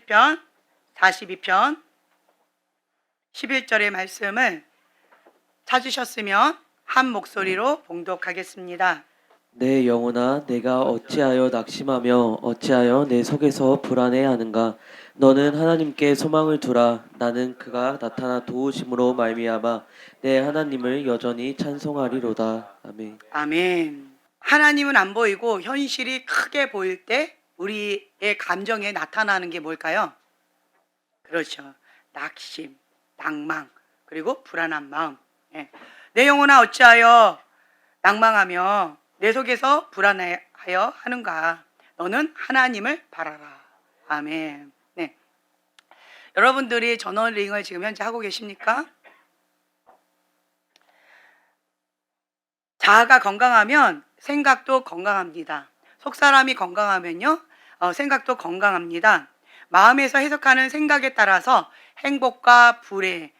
시편 42편 11절의 말씀을 찾으셨으면 한 목소리로 봉독하겠습니다. 내 영혼아, 내가 어찌하여 낙심하며 어찌하여 내 속에서 불안해하는가? 너는 하나님께 소망을 두라. 나는 그가 나타나 도우심으로 말미암아 내 하나님을 여전히 찬송하리로다. 아멘. 아멘. 하나님은 안 보이고 현실이 크게 보일 때 우리의 감정에 나타나는 게 뭘까요? 그렇죠. 낙심, 낭망, 그리고 불안한 마음. 예. 내 영혼아 어찌하여 낭망하며 내 속에서 불안하여 하는가? 너는 하나님을 바라라. 아멘. 네. 여러분들이 저널링을 지금 현재 하고 계십니까? 자아가 건강하면 생각도 건강합니다. 속사람이 건강하면요, 생각도 건강합니다. 마음에서 해석하는 생각에 따라서 행복과 불행이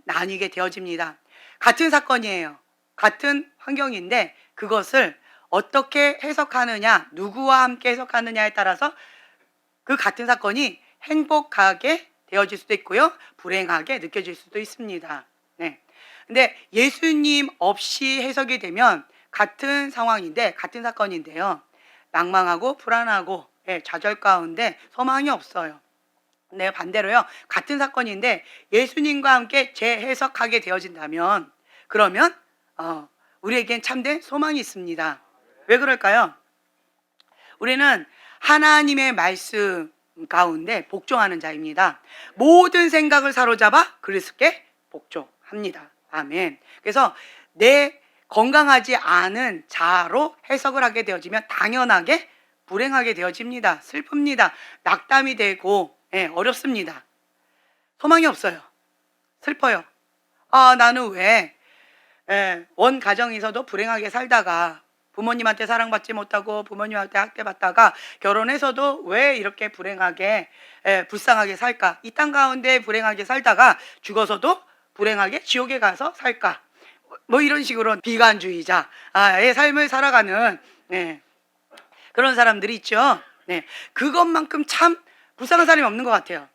나뉘게 되어집니다. 같은 사건이에요. 같은 환경인데 그것을 어떻게 해석하느냐, 누구와 함께 해석하느냐에 따라서 그 같은 사건이 행복하게 되어질 수도 있고요, 불행하게 느껴질 수도 있습니다. 네. 근데 예수님 없이 해석이 되면 같은 상황인데, 같은 사건인데요, 낭망하고 불안하고 좌절 가운데 소망이 없어요. 근데 반대로요, 같은 사건인데 예수님과 함께 재해석하게 되어진다면 그러면 우리에겐 참된 소망이 있습니다. 왜 그럴까요? 우리는 하나님의 말씀 가운데 복종하는 자입니다. 모든 생각을 사로잡아 그리스도께 복종합니다. 아멘. 그래서 내 건강하지 않은 자아로 해석을 하게 되어지면 당연하게 불행하게 되어집니다. 슬픕니다. 낙담이 되고 어렵습니다. 소망이 없어요. 슬퍼요. 나는 왜 원 가정에서도 불행하게 살다가 부모님한테 사랑받지 못하고 부모님한테 학대받다가 결혼해서도 왜 이렇게 불행하게 불쌍하게 살까? 이 땅 가운데 불행하게 살다가 죽어서도 불행하게 지옥에 가서 살까? 뭐 이런 식으로 비관주의자의 삶을 살아가는 그런 사람들이 있죠. 그것만큼 참 불쌍한 사람이 없는 것 같아요.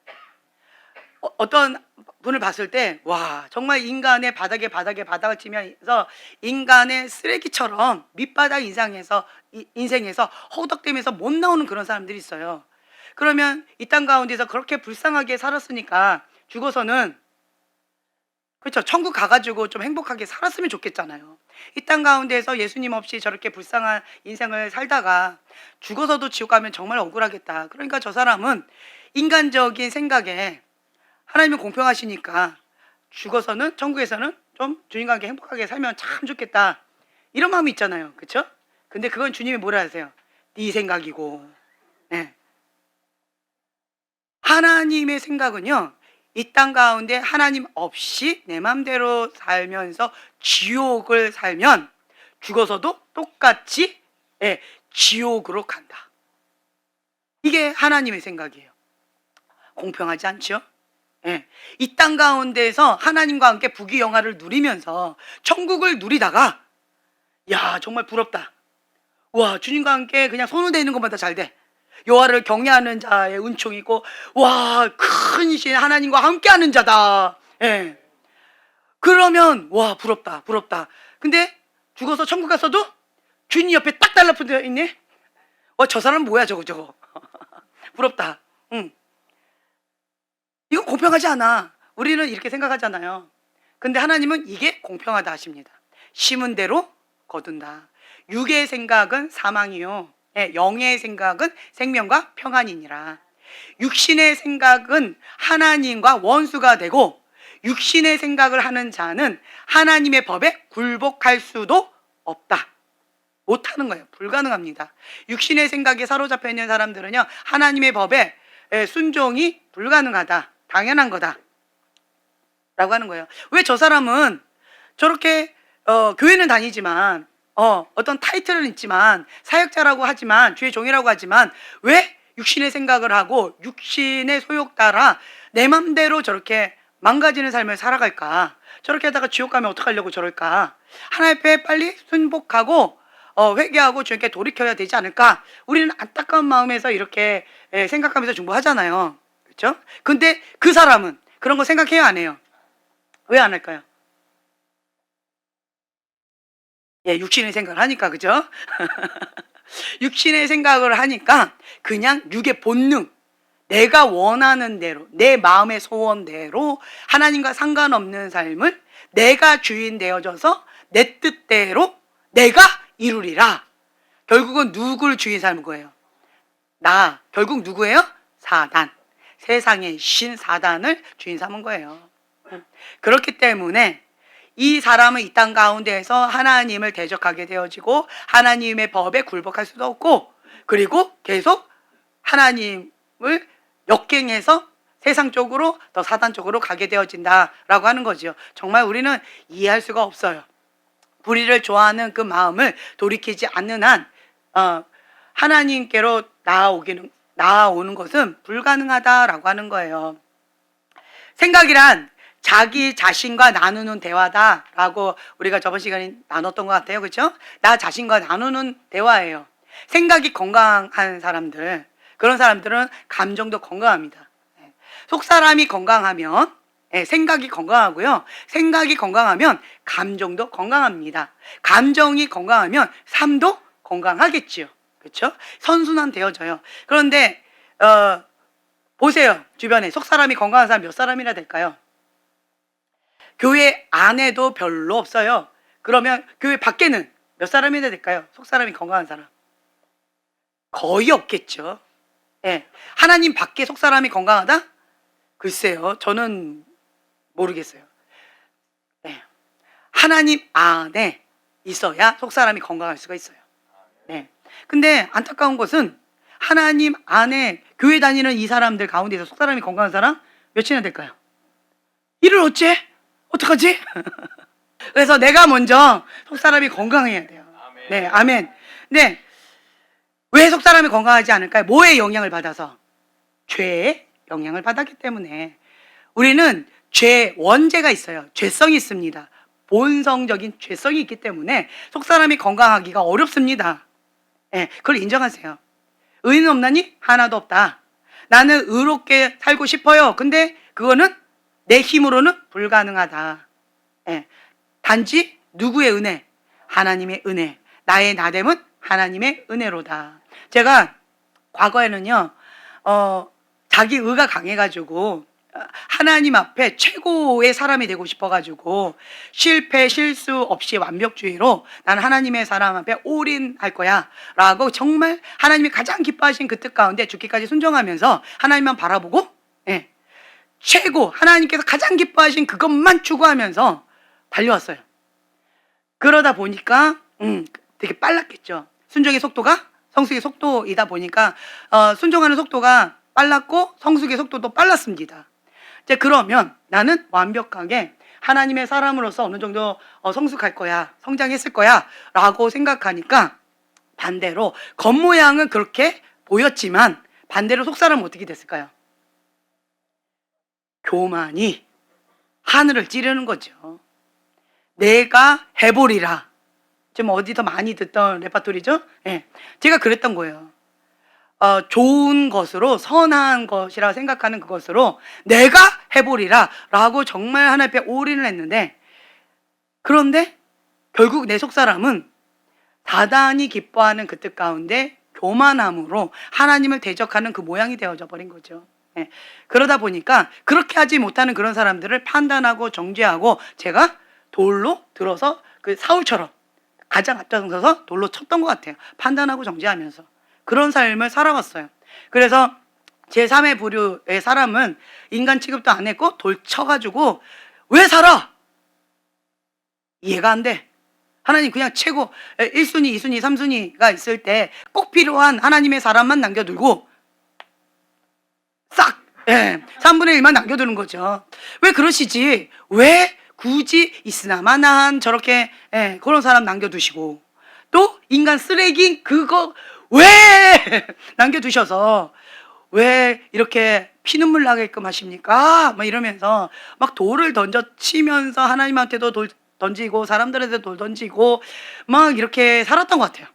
어떤 분을 봤을 때 와, 정말 인간의 바닥을 치면서 인간의 쓰레기처럼 밑바닥 인생에서 허우덕대면서 못 나오는 그런 사람들이 있어요. 그러면 이 땅 가운데서 그렇게 불쌍하게 살았으니까 죽어서는, 그렇죠, 천국 가가지고 좀 행복하게 살았으면 좋겠잖아요. 이 땅 가운데서 예수님 없이 저렇게 불쌍한 인생을 살다가 죽어서도 지옥 가면 정말 억울하겠다. 그러니까 저 사람은 인간적인 생각에 하나님은 공평하시니까 죽어서는 천국에서는 좀 주님과 함께 행복하게 살면 참 좋겠다, 이런 마음이 있잖아요. 그렇죠? 근데 그건 주님이 뭐라 하세요? 네 생각이고. 하나님의 생각은요, 이 땅 가운데 하나님 없이 내 맘대로 살면서 지옥을 살면 죽어서도 똑같이 지옥으로 간다. 이게 하나님의 생각이에요. 공평하지 않죠? 이 땅 가운데에서 하나님과 함께 부귀영화를 누리면서 천국을 누리다가 야, 정말 부럽다. 와, 주님과 함께 그냥 손을 대는 것마다 잘 돼. 여호와를 경외하는 자의 은총이고, 와, 큰 신 하나님과 함께하는 자다. 그러면 와, 부럽다. 근데 죽어서 천국 갔어도 주님 옆에 딱 달라붙어 있네. 와, 저 사람 뭐야 저거. 부럽다. 이건 공평하지 않아. 우리는 이렇게 생각하잖아요. 근데 하나님은 이게 공평하다 하십니다. 심은 대로 거둔다. 육의 생각은 사망이요, 영의 생각은 생명과 평안이니라. 육신의 생각은 하나님과 원수가 되고 육신의 생각을 하는 자는 하나님의 법에 굴복할 수도 없다. 못하는 거예요. 불가능합니다. 육신의 생각에 사로잡혀 있는 사람들은요, 하나님의 법에 순종이 불가능하다, 당연한 거다 라고 하는 거예요. 왜 저 사람은 저렇게 교회는 다니지만 어떤 타이틀은 있지만 사역자라고 하지만 주의 종이라고 하지만 왜 육신의 생각을 하고 육신의 소욕 따라 내 맘대로 저렇게 망가지는 삶을 살아갈까? 저렇게 하다가 지옥 가면 어떡하려고 저럴까? 하나님 앞에 빨리 순복하고 회개하고 주님께 돌이켜야 되지 않을까? 우리는 안타까운 마음에서 이렇게 생각하면서 중보하잖아요. 그렇죠? 근데 그 사람은 그런 거 생각해요, 안 해요? 왜 안 할까요? 육신의 생각을 하니까, 그죠? 육신의 생각을 하니까 그냥 육의 본능, 내가 원하는 대로, 내 마음의 소원대로 하나님과 상관없는 삶을 내가 주인 되어져서 내 뜻대로 내가 이루리라. 결국은 누굴 주인 삼은 거예요? 결국 누구예요? 사단. 세상의 신 사단을 주인 삼은 거예요. 그렇기 때문에 이 사람은 이 땅 가운데에서 하나님을 대적하게 되어지고 하나님의 법에 굴복할 수도 없고, 그리고 계속 하나님을 역행해서 세상 쪽으로 더 사단 쪽으로 가게 되어진다라고 하는 거죠. 정말 우리는 이해할 수가 없어요. 불의를 좋아하는 그 마음을 돌이키지 않는 한 하나님께로 나아오는 것은 불가능하다라고 하는 거예요. 생각이란 자기 자신과 나누는 대화다라고 우리가 저번 시간에 나눴던 것 같아요. 그렇죠? 나 자신과 나누는 대화예요. 생각이 건강한 사람들, 그런 사람들은 감정도 건강합니다. 속사람이 건강하면 생각이 건강하고요. 생각이 건강하면 감정도 건강합니다. 감정이 건강하면 삶도 건강하겠지요. 그렇죠? 선순환 되어져요. 그런데 보세요. 주변에 속사람이 건강한 사람 몇 사람이나 될까요? 교회 안에도 별로 없어요. 그러면 교회 밖에는 몇 사람이나 될까요? 속사람이 건강한 사람. 거의 없겠죠. 하나님 밖에 속사람이 건강하다? 글쎄요. 저는 모르겠어요. 하나님 안에 있어야 속사람이 건강할 수가 있어요. 근데 안타까운 것은 하나님 안에 교회 다니는 이 사람들 가운데서 속사람이 건강한 사람 몇이나 될까요? 이를 어떡하지? 그래서 내가 먼저 속사람이 건강해야 돼요. 네, 아멘. 네. 왜 속사람이 건강하지 않을까요? 뭐의 영향을 받아서? 죄의 영향을 받았기 때문에. 우리는 원죄가 있어요. 죄성이 있습니다. 본성적인 죄성이 있기 때문에 속사람이 건강하기가 어렵습니다. 그걸 인정하세요. 의는 없나니? 하나도 없다. 나는 의롭게 살고 싶어요. 근데 그거는 내 힘으로는 불가능하다. 단지 누구의 은혜? 하나님의 은혜. 나의 나됨은 하나님의 은혜로다. 제가 과거에는요, 자기 의가 강해가지고 하나님 앞에 최고의 사람이 되고 싶어가지고 실수 없이 완벽주의로 나는 하나님의 사람 앞에 올인할 거야 라고 정말 하나님이 가장 기뻐하신 그 뜻 가운데 죽기까지 순종하면서 하나님만 바라보고 최고 하나님께서 가장 기뻐하신 그것만 추구하면서 달려왔어요. 그러다 보니까 되게 빨랐겠죠. 순종의 속도가 성숙의 속도이다 보니까 순종하는 속도가 빨랐고 성숙의 속도도 빨랐습니다. 이제 그러면 나는 완벽하게 하나님의 사람으로서 어느 정도 성숙할 거야, 성장했을 거야 라고 생각하니까 반대로 겉모양은 그렇게 보였지만 반대로 속사람은 어떻게 됐을까요? 교만이 하늘을 찌르는 거죠. 내가 해보리라. 지금 어디서 많이 듣던 레파토리죠? 제가 그랬던 거예요. 좋은 것으로 선한 것이라 생각하는 그것으로 내가 해보리라 라고 정말 하나님 앞에 올인을 했는데, 그런데 결국 내 속사람은 사단이 기뻐하는 그 뜻 가운데 교만함으로 하나님을 대적하는 그 모양이 되어져 버린 거죠. 그러다 보니까 그렇게 하지 못하는 그런 사람들을 판단하고 정죄하고 제가 돌로 들어서 그 사울처럼 가장 앞장서서 돌로 쳤던 것 같아요. 판단하고 정죄하면서 그런 삶을 살아왔어요. 그래서 제3의 부류의 사람은 인간 취급도 안 했고 돌 쳐가지고 왜 살아? 이해가 안 돼. 하나님 그냥 최고 1순위, 2순위, 3순위가 있을 때 꼭 필요한 하나님의 사람만 남겨두고 싹 3분의 1만 남겨두는 거죠. 왜 그러시지? 왜 굳이 있으나마나한 저렇게 그런 사람 남겨두시고 또 인간 쓰레기 그거 왜 남겨두셔서 왜 이렇게 피눈물 나게끔 하십니까? 막 이러면서 막 돌을 치면서 하나님한테도 돌 던지고 사람들한테도 돌 던지고 막 이렇게 살았던 것 같아요.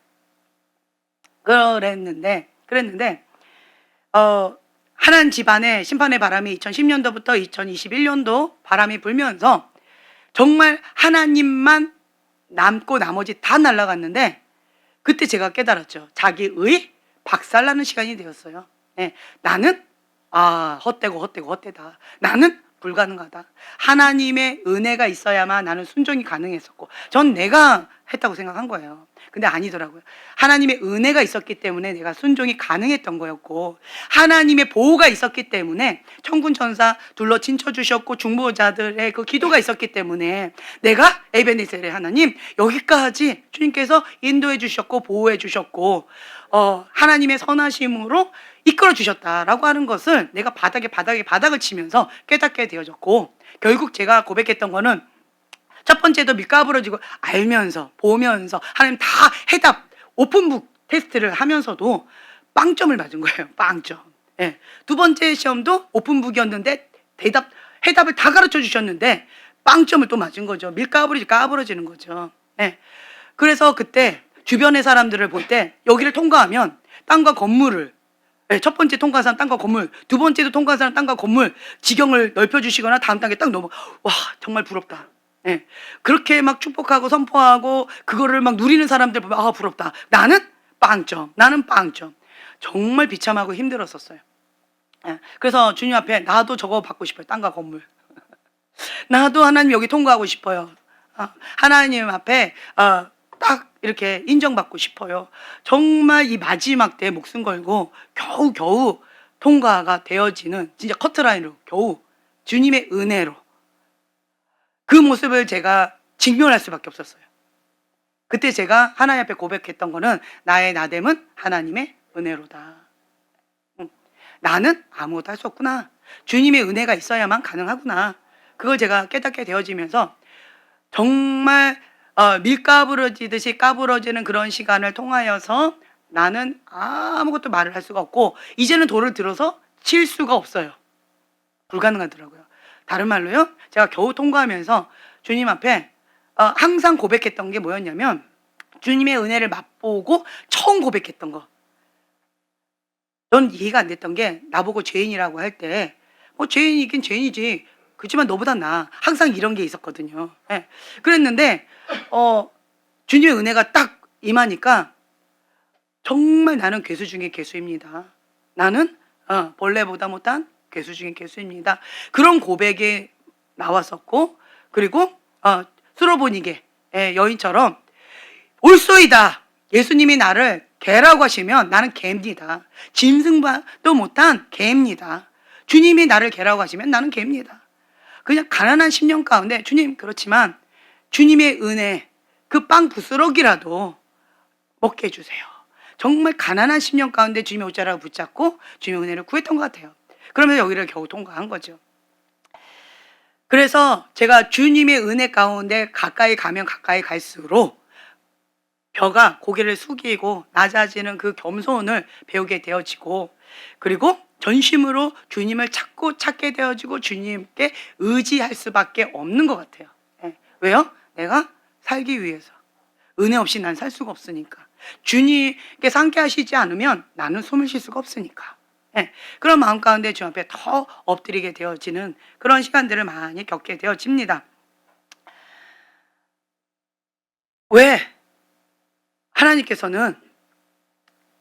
그랬는데 하나님 집안에 심판의 바람이 2010년도부터 2021년도 바람이 불면서 정말 하나님만 남고 나머지 다 날아갔는데, 그때 제가 깨달았죠. 자기의 박살나는 시간이 되었어요. 네, 나는 헛되다. 나는 불가능하다. 하나님의 은혜가 있어야만 나는 순종이 가능했었고, 전 내가 했다고 생각한 거예요. 근데 아니더라고요. 하나님의 은혜가 있었기 때문에 내가 순종이 가능했던 거였고, 하나님의 보호가 있었기 때문에 천군 천사 둘러 친쳐주셨고, 중보자들의 그 기도가 있었기 때문에 내가 에베네셀의 하나님, 여기까지 주님께서 인도해 주셨고 보호해 주셨고 하나님의 선하심으로 이끌어 주셨다라고 하는 것을 내가 바닥을 치면서 깨닫게 되어졌고, 결국 제가 고백했던 거는 첫 번째도 밀가부러지고 알면서 보면서 하나님 다 해답 오픈북 테스트를 하면서도 빵점을 맞은 거예요. 빵점. 예. 두 번째 시험도 오픈북이었는데 해답을 다 가르쳐 주셨는데 빵점을 또 맞은 거죠. 까부러지는 거죠. 예. 그래서 그때 주변의 사람들을 볼 때 여기를 통과하면 땅과 건물을, 첫 번째 통과한 사람 땅과 건물, 두 번째도 통과한 사람 땅과 건물, 지경을 넓혀주시거나 다음 단계 딱 넘어. 와, 정말 부럽다. 예. 그렇게 막 축복하고 선포하고 그거를 막 누리는 사람들 보면 부럽다. 나는 빵점. 정말 비참하고 힘들었었어요. 예. 그래서 주님 앞에 나도 저거 받고 싶어요. 땅과 건물. 나도 하나님 여기 통과하고 싶어요. 하나님 앞에 딱 이렇게 인정받고 싶어요. 정말 이 마지막 때 목숨 걸고 겨우 통과가 되어지는, 진짜 커트라인으로 겨우 주님의 은혜로 그 모습을 제가 직면할 수밖에 없었어요. 그때 제가 하나님 앞에 고백했던 거는 나의 나됨은 하나님의 은혜로다. 나는 아무것도 할 수 없구나. 주님의 은혜가 있어야만 가능하구나. 그걸 제가 깨닫게 되어지면서 정말 밀가부러지듯이 까부러지는 그런 시간을 통하여서 나는 아무것도 말을 할 수가 없고, 이제는 돌을 들어서 칠 수가 없어요. 불가능하더라고요. 다른 말로요, 제가 겨우 통과하면서 주님 앞에 항상 고백했던 게 뭐였냐면, 주님의 은혜를 맛보고 처음 고백했던 거. 전 이해가 안 됐던 게, 나보고 죄인이라고 할 때 죄인이긴 죄인이지, 그렇지만 너보다 나아. 항상 이런 게 있었거든요. 예. 그랬는데 주님의 은혜가 딱 임하니까 정말 나는 괴수 중에 괴수입니다. 나는 벌레보다 못한 괴수 중에 괴수입니다. 그런 고백이 나왔었고, 그리고 수로보니게 여인처럼 올소이다. 예수님이 나를 개라고 하시면 나는 개입니다. 짐승도 못한 개입니다. 주님이 나를 개라고 하시면 나는 개입니다. 그냥 가난한 10년 가운데, 주님, 그렇지만 주님의 은혜, 그 빵 부스러기라도 먹게 해주세요. 정말 가난한 10년 가운데 주님의 옷자락을 붙잡고 주님의 은혜를 구했던 것 같아요. 그러면서 여기를 겨우 통과한 거죠. 그래서 제가 주님의 은혜 가운데 가까이 가면 가까이 갈수록 벼가 고개를 숙이고 낮아지는 그 겸손을 배우게 되어지고, 그리고 전심으로 주님을 찾게 되어지고 주님께 의지할 수밖에 없는 것 같아요. 예. 왜요? 내가 살기 위해서. 은혜 없이 난 살 수가 없으니까. 주님께서 함께 하시지 않으면 나는 숨을 쉴 수가 없으니까. 예. 그런 마음 가운데 주 앞에 더 엎드리게 되어지는 그런 시간들을 많이 겪게 되어집니다. 왜 하나님께서는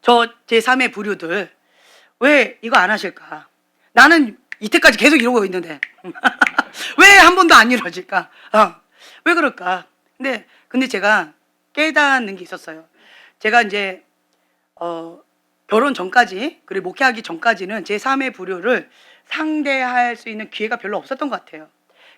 저 제3의 부류들 왜 이거 안 하실까? 나는 이때까지 계속 이러고 있는데 왜 한 번도 안 이루어질까? 왜 그럴까? 근데 제가 깨닫는 게 있었어요. 제가 이제 결혼 전까지, 그리고 목회하기 전까지는 제3의 부류를 상대할 수 있는 기회가 별로 없었던 것 같아요.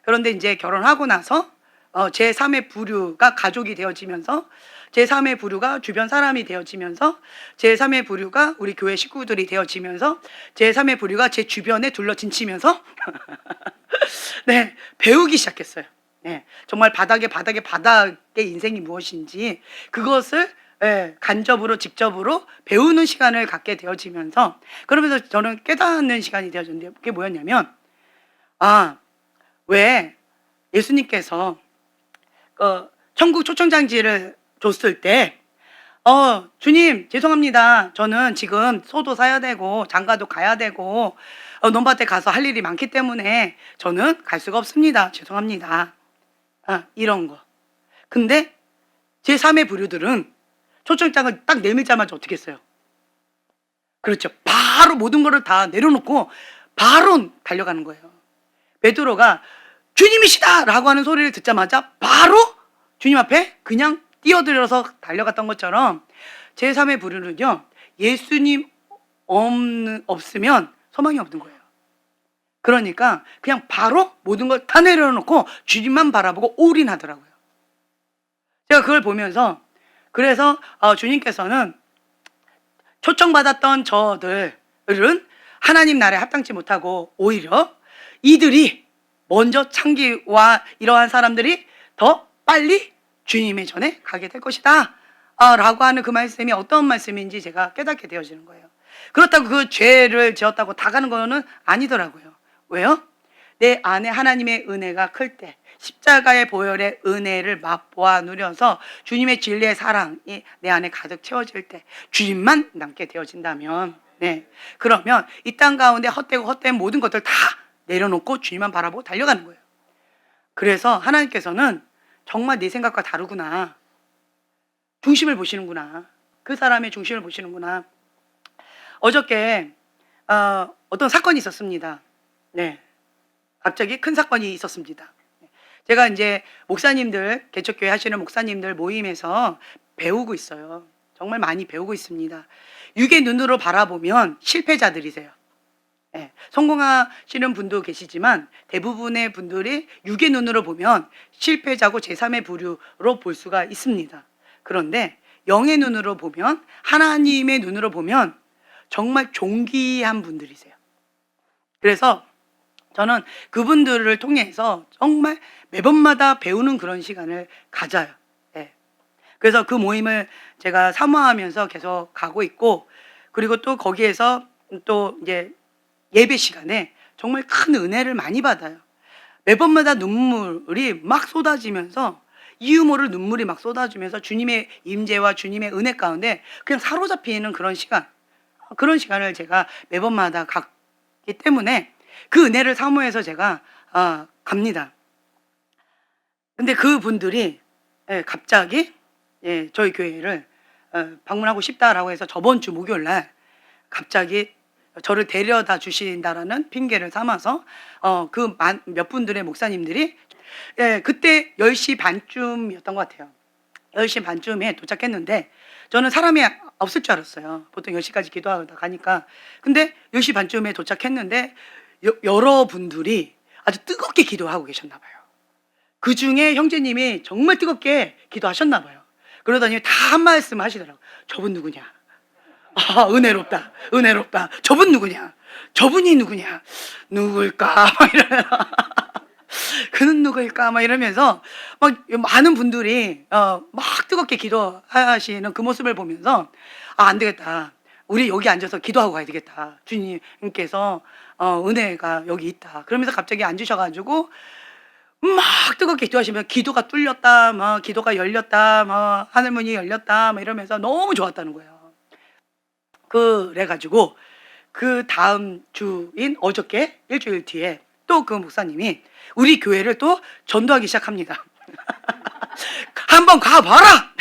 그런데 이제 결혼하고 나서 제3의 부류가 가족이 되어지면서, 제3의 부류가 주변 사람이 되어지면서, 제3의 부류가 우리 교회 식구들이 되어지면서, 제3의 부류가 제 주변에 둘러진치면서 네, 배우기 시작했어요. 네, 정말 바닥의 인생이 무엇인지 그것을 간접으로 직접으로 배우는 시간을 갖게 되어지면서, 그러면서 저는 깨닫는 시간이 되어졌는데, 그게 뭐였냐면 왜 예수님께서 천국 초청장지를 줬을 때 주님, 죄송합니다. 저는 지금 소도 사야 되고, 장가도 가야 되고, 논밭에 가서 할 일이 많기 때문에 저는 갈 수가 없습니다. 죄송합니다. 이런 거. 근데 제3의 부류들은 초청장을 딱 내밀자마자 어떻게 했어요? 그렇죠. 바로 모든 거를 다 내려놓고 바로 달려가는 거예요. 베드로가 주님이시다! 라고 하는 소리를 듣자마자 바로 주님 앞에 그냥 뛰어들어서 달려갔던 것처럼 제3의 부류는요, 예수님 없으면 소망이 없는 거예요. 그러니까 그냥 바로 모든 걸 다 내려놓고 주님만 바라보고 올인하더라고요. 제가 그걸 보면서 그래서 주님께서는 초청받았던 저들은 하나님 나라에 합당치 못하고 오히려 이들이 먼저 창기와 이러한 사람들이 더 빨리 주님의 전에 가게 될 것이다 라고 하는 그 말씀이 어떤 말씀인지 제가 깨닫게 되어지는 거예요. 그렇다고 그 죄를 지었다고 다 가는 거는 아니더라고요. 왜요? 내 안에 하나님의 은혜가 클 때, 십자가의 보혈의 은혜를 맛보아 누려서 주님의 진리의 사랑이 내 안에 가득 채워질 때 주님만 남게 되어진다면, 그러면 이 땅 가운데 헛되고 헛된 모든 것들 다 내려놓고 주님만 바라보고 달려가는 거예요. 그래서 하나님께서는 정말 네 생각과 다르구나, 중심을 보시는구나, 그 사람의 중심을 보시는구나. 어저께 어떤 사건이 있었습니다. 갑자기 큰 사건이 있었습니다. 제가 이제 목사님들, 개척교회 하시는 목사님들 모임에서 배우고 있어요. 정말 많이 배우고 있습니다. 육의 눈으로 바라보면 실패자들이세요. 성공하시는 분도 계시지만 대부분의 분들이 육의 눈으로 보면 실패자고 제3의 부류로 볼 수가 있습니다. 그런데 영의 눈으로 보면, 하나님의 눈으로 보면 정말 존귀한 분들이세요. 그래서 저는 그분들을 통해서 정말 매번마다 배우는 그런 시간을 가져요. 그래서 그 모임을 제가 사모하면서 계속 가고 있고, 그리고 또 거기에서 또 이제 예배 시간에 정말 큰 은혜를 많이 받아요. 매번마다 눈물이 막 쏟아지면서, 이유 모를 눈물이 막 쏟아지면서 주님의 임재와 주님의 은혜 가운데 그냥 사로잡히는 그런 시간을 제가 매번마다 갖기 때문에 그 은혜를 사모해서 제가 갑니다. 근데 그 분들이 갑자기 저희 교회를 방문하고 싶다라고 해서 저번 주 목요일 날 갑자기 저를 데려다 주신다라는 핑계를 삼아서 그 몇 분들의 목사님들이 그때 10시 반쯤이었던 것 같아요. 10시 반쯤에 도착했는데 저는 사람이 없을 줄 알았어요. 보통 10시까지 기도하다 가니까. 근데 10시 반쯤에 도착했는데 여러분들이 아주 뜨겁게 기도하고 계셨나 봐요. 그 중에 형제님이 정말 뜨겁게 기도하셨나 봐요. 그러더니 다 한 말씀 하시더라고요. 저분 누구냐? 은혜롭다, 은혜롭다. 저분 누구냐? 저분이 누구냐? 누굴까? 막 이러면서 그는 누구일까? 막 이러면서 막 많은 분들이 막 뜨겁게 기도하시는 그 모습을 보면서 안 되겠다. 우리 여기 앉아서 기도하고 가야 되겠다. 주님께서 은혜가 여기 있다. 그러면서 갑자기 앉으셔가지고 막 뜨겁게 기도하시면 기도가 뚫렸다, 막 기도가 열렸다, 막 하늘문이 열렸다, 막 이러면서 너무 좋았다는 거예요. 그래가지고 그 다음 주인 어저께 일주일 뒤에 또 그 목사님이 우리 교회를 또 전도하기 시작합니다. 한번 가봐라.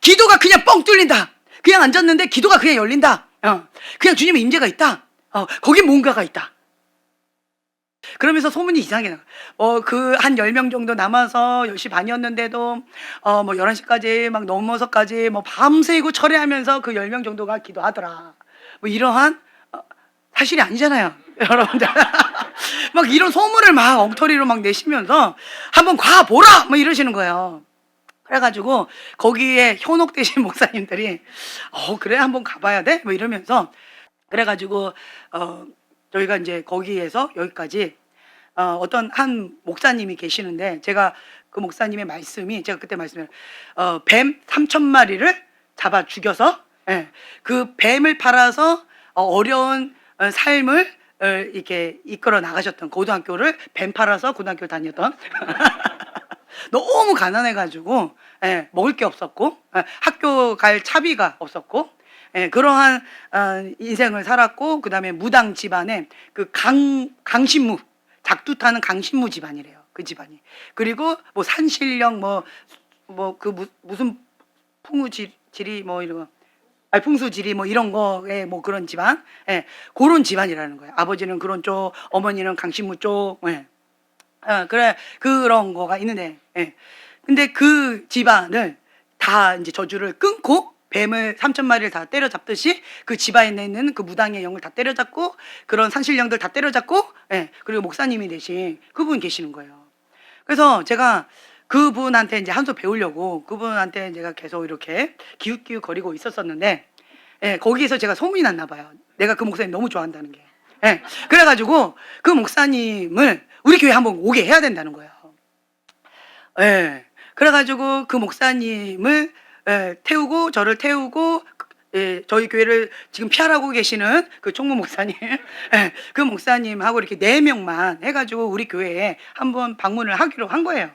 기도가 그냥 뻥 뚫린다. 그냥 앉았는데 기도가 그냥 열린다. 그냥 주님의 임재가 있다. 거기 뭔가가 있다. 그러면서 소문이 이상하게 나가. 그 한 10명 정도 남아서 10시 반이었는데도 뭐 11시까지 막 넘어서까지 뭐 밤새고 철회하면서 그 10명 정도가 기도하더라. 뭐 이러한 사실이 아니잖아요, 여러분들. 막 이런 소문을 막 엉터리로 막 내시면서 한번 가보라! 뭐 이러시는 거예요. 그래가지고 거기에 현혹되신 목사님들이 그래 한번 가봐야 돼? 뭐 이러면서 그래가지고 저희가 이제 거기에서 여기까지 어떤 한 목사님이 계시는데 제가 그 목사님의 말씀이 제가 그때 말씀을 뱀 3,000마리를 잡아 죽여서 그 뱀을 팔아서 어려운 삶을 이렇게 이끌어 나가셨던 고등학교를 뱀 팔아서 고등학교 다녔던 너무 가난해가지고 예, 먹을 게 없었고 예, 학교 갈 차비가 없었고 예, 그러한 인생을 살았고 그다음에 무당 집안에 그 강신무 작두 타는 강신무 집안이래요. 그 집안이. 그리고 뭐 산신령 뭐 그 무슨 풍우지리 뭐 이런 거 아니 풍수지리 뭐 이런 거에 뭐 그런 집안 예, 그런 집안이라는 거예요. 아버지는 그런 쪽 어머니는 강신무 쪽 예. 그래 그런 거가 있는데 예. 근데 그 집안을 다 이제 저주를 끊고 뱀을 3,000마리를 다 때려잡듯이 그 집안에 있는 그 무당의 영을 다 때려잡고 그런 산신령들 다 때려잡고 예. 그리고 목사님이 되신 그분 계시는 거예요. 그래서 제가 그분한테 이제 한 수 배우려고 그분한테 제가 계속 이렇게 기웃기웃 거리고 있었었는데 예, 거기에서 제가 소문이 났나 봐요. 내가 그 목사님 너무 좋아한다는 게. 예, 그래가지고 그 목사님을 우리 교회 한번 오게 해야 된다는 거예요. 예, 그래가지고 그 목사님을 예, 태우고 저를 태우고 예, 저희 교회를 지금 피하라고 계시는 그 총무 목사님, 예, 그 목사님하고 이렇게 4명만 해가지고 우리 교회에 한번 방문을 하기로 한 거예요.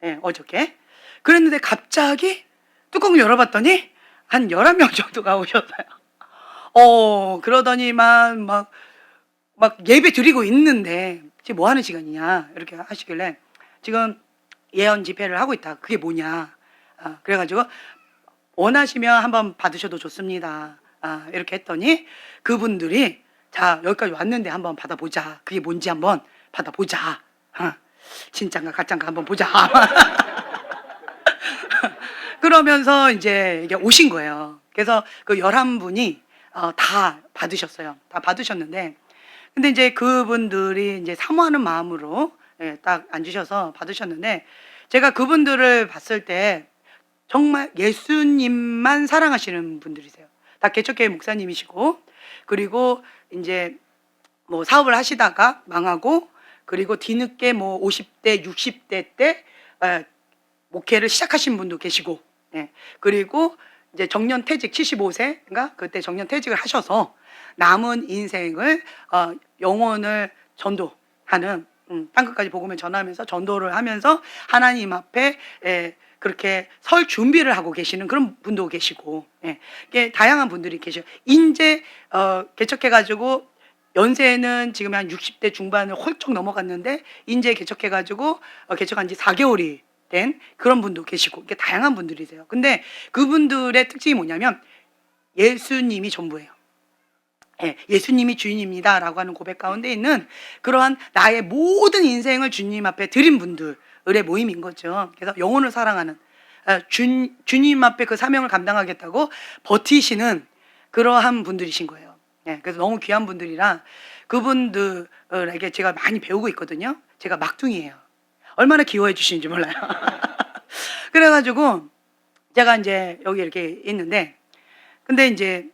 예, 어저께. 그랬는데 갑자기 뚜껑을 열어봤더니 한 11명 정도가 오셨어요. 그러더니만 막 예배 드리고 있는데 지금 뭐 하는 시간이냐 이렇게 하시길래 지금 예언 집회를 하고 있다. 그게 뭐냐. 그래가지고 원하시면 한번 받으셔도 좋습니다. 이렇게 했더니 그분들이 자, 여기까지 왔는데 한번 받아보자. 그게 뭔지 한번 받아보자. 진짠가 가짠가 한번 보자. 그러면서 이제 이게 오신 거예요. 그래서 그 11분이 다 받으셨어요. 다 받으셨는데 근데 이제 그분들이 이제 사모하는 마음으로 예, 딱 앉으셔서 받으셨는데 제가 그분들을 봤을 때 정말 예수님만 사랑하시는 분들이세요. 다 개척교회 목사님이시고 그리고 이제 뭐 사업을 하시다가 망하고 그리고 뒤늦게 뭐 50대, 60대 때 목회를 시작하신 분도 계시고 예. 그리고 이제 정년 퇴직 75세인가 그때 정년 퇴직을 하셔서 남은 인생을 영혼을 전도하는 땅끝까지 복음을 전하면서 전도를 하면서 하나님 앞에 그렇게 설 준비를 하고 계시는 그런 분도 계시고 예. 이게 다양한 분들이 계셔요. 인제 개척해가지고 연세는 지금 한 60대 중반을 훌쩍 넘어갔는데 인제 개척해가지고 개척한 지 4개월이 된 그런 분도 계시고 이게 다양한 분들이세요. 근데 그분들의 특징이 뭐냐면 예수님이 전부예요. 예, 예수님이 주인입니다라고 하는 고백 가운데 있는 그러한 나의 모든 인생을 주님 앞에 드린 분들의 모임인 거죠. 그래서 영혼을 사랑하는 주님 앞에 그 사명을 감당하겠다고 버티시는 그러한 분들이신 거예요. 예, 그래서 너무 귀한 분들이라 그분들에게 제가 많이 배우고 있거든요. 제가 막둥이에요. 얼마나 귀여워해 주시는지 몰라요. 그래가지고 제가 이제 여기 이렇게 있는데 근데 이제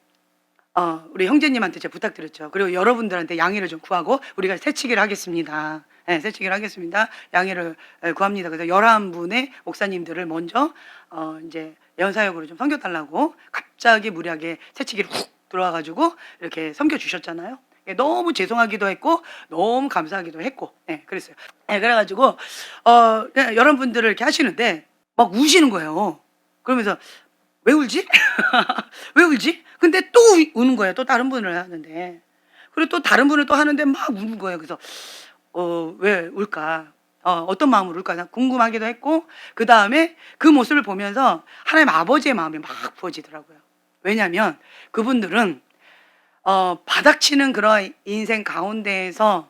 우리 형제님한테 제가 부탁드렸죠. 그리고 여러분들한테 양해를 좀 구하고 우리가 새치기를 하겠습니다. 네, 새치기를 하겠습니다. 양해를 구합니다. 그래서 11분의 목사님들을 먼저 이제 연사역으로 좀 섬겨달라고 갑자기 무리하게 새치기를 훅 들어와가지고 이렇게 섬겨주셨잖아요. 너무 죄송하기도 했고 너무 감사하기도 했고 그랬어요. 그래가지고 여러분들을 이렇게 하시는데 막 우시는 거예요. 그러면서 왜 울지? 왜 울지? 근데 또 우는 거예요. 또 다른 분을 하는데 그리고 또 다른 분을 또 하는데 막 우는 거예요. 그래서 왜 울까? 어떤 마음으로 울까? 궁금하기도 했고 그 다음에 그 모습을 보면서 하나님 아버지의 마음이 막 부어지더라고요. 왜냐하면 그분들은 바닥치는 그런 인생 가운데에서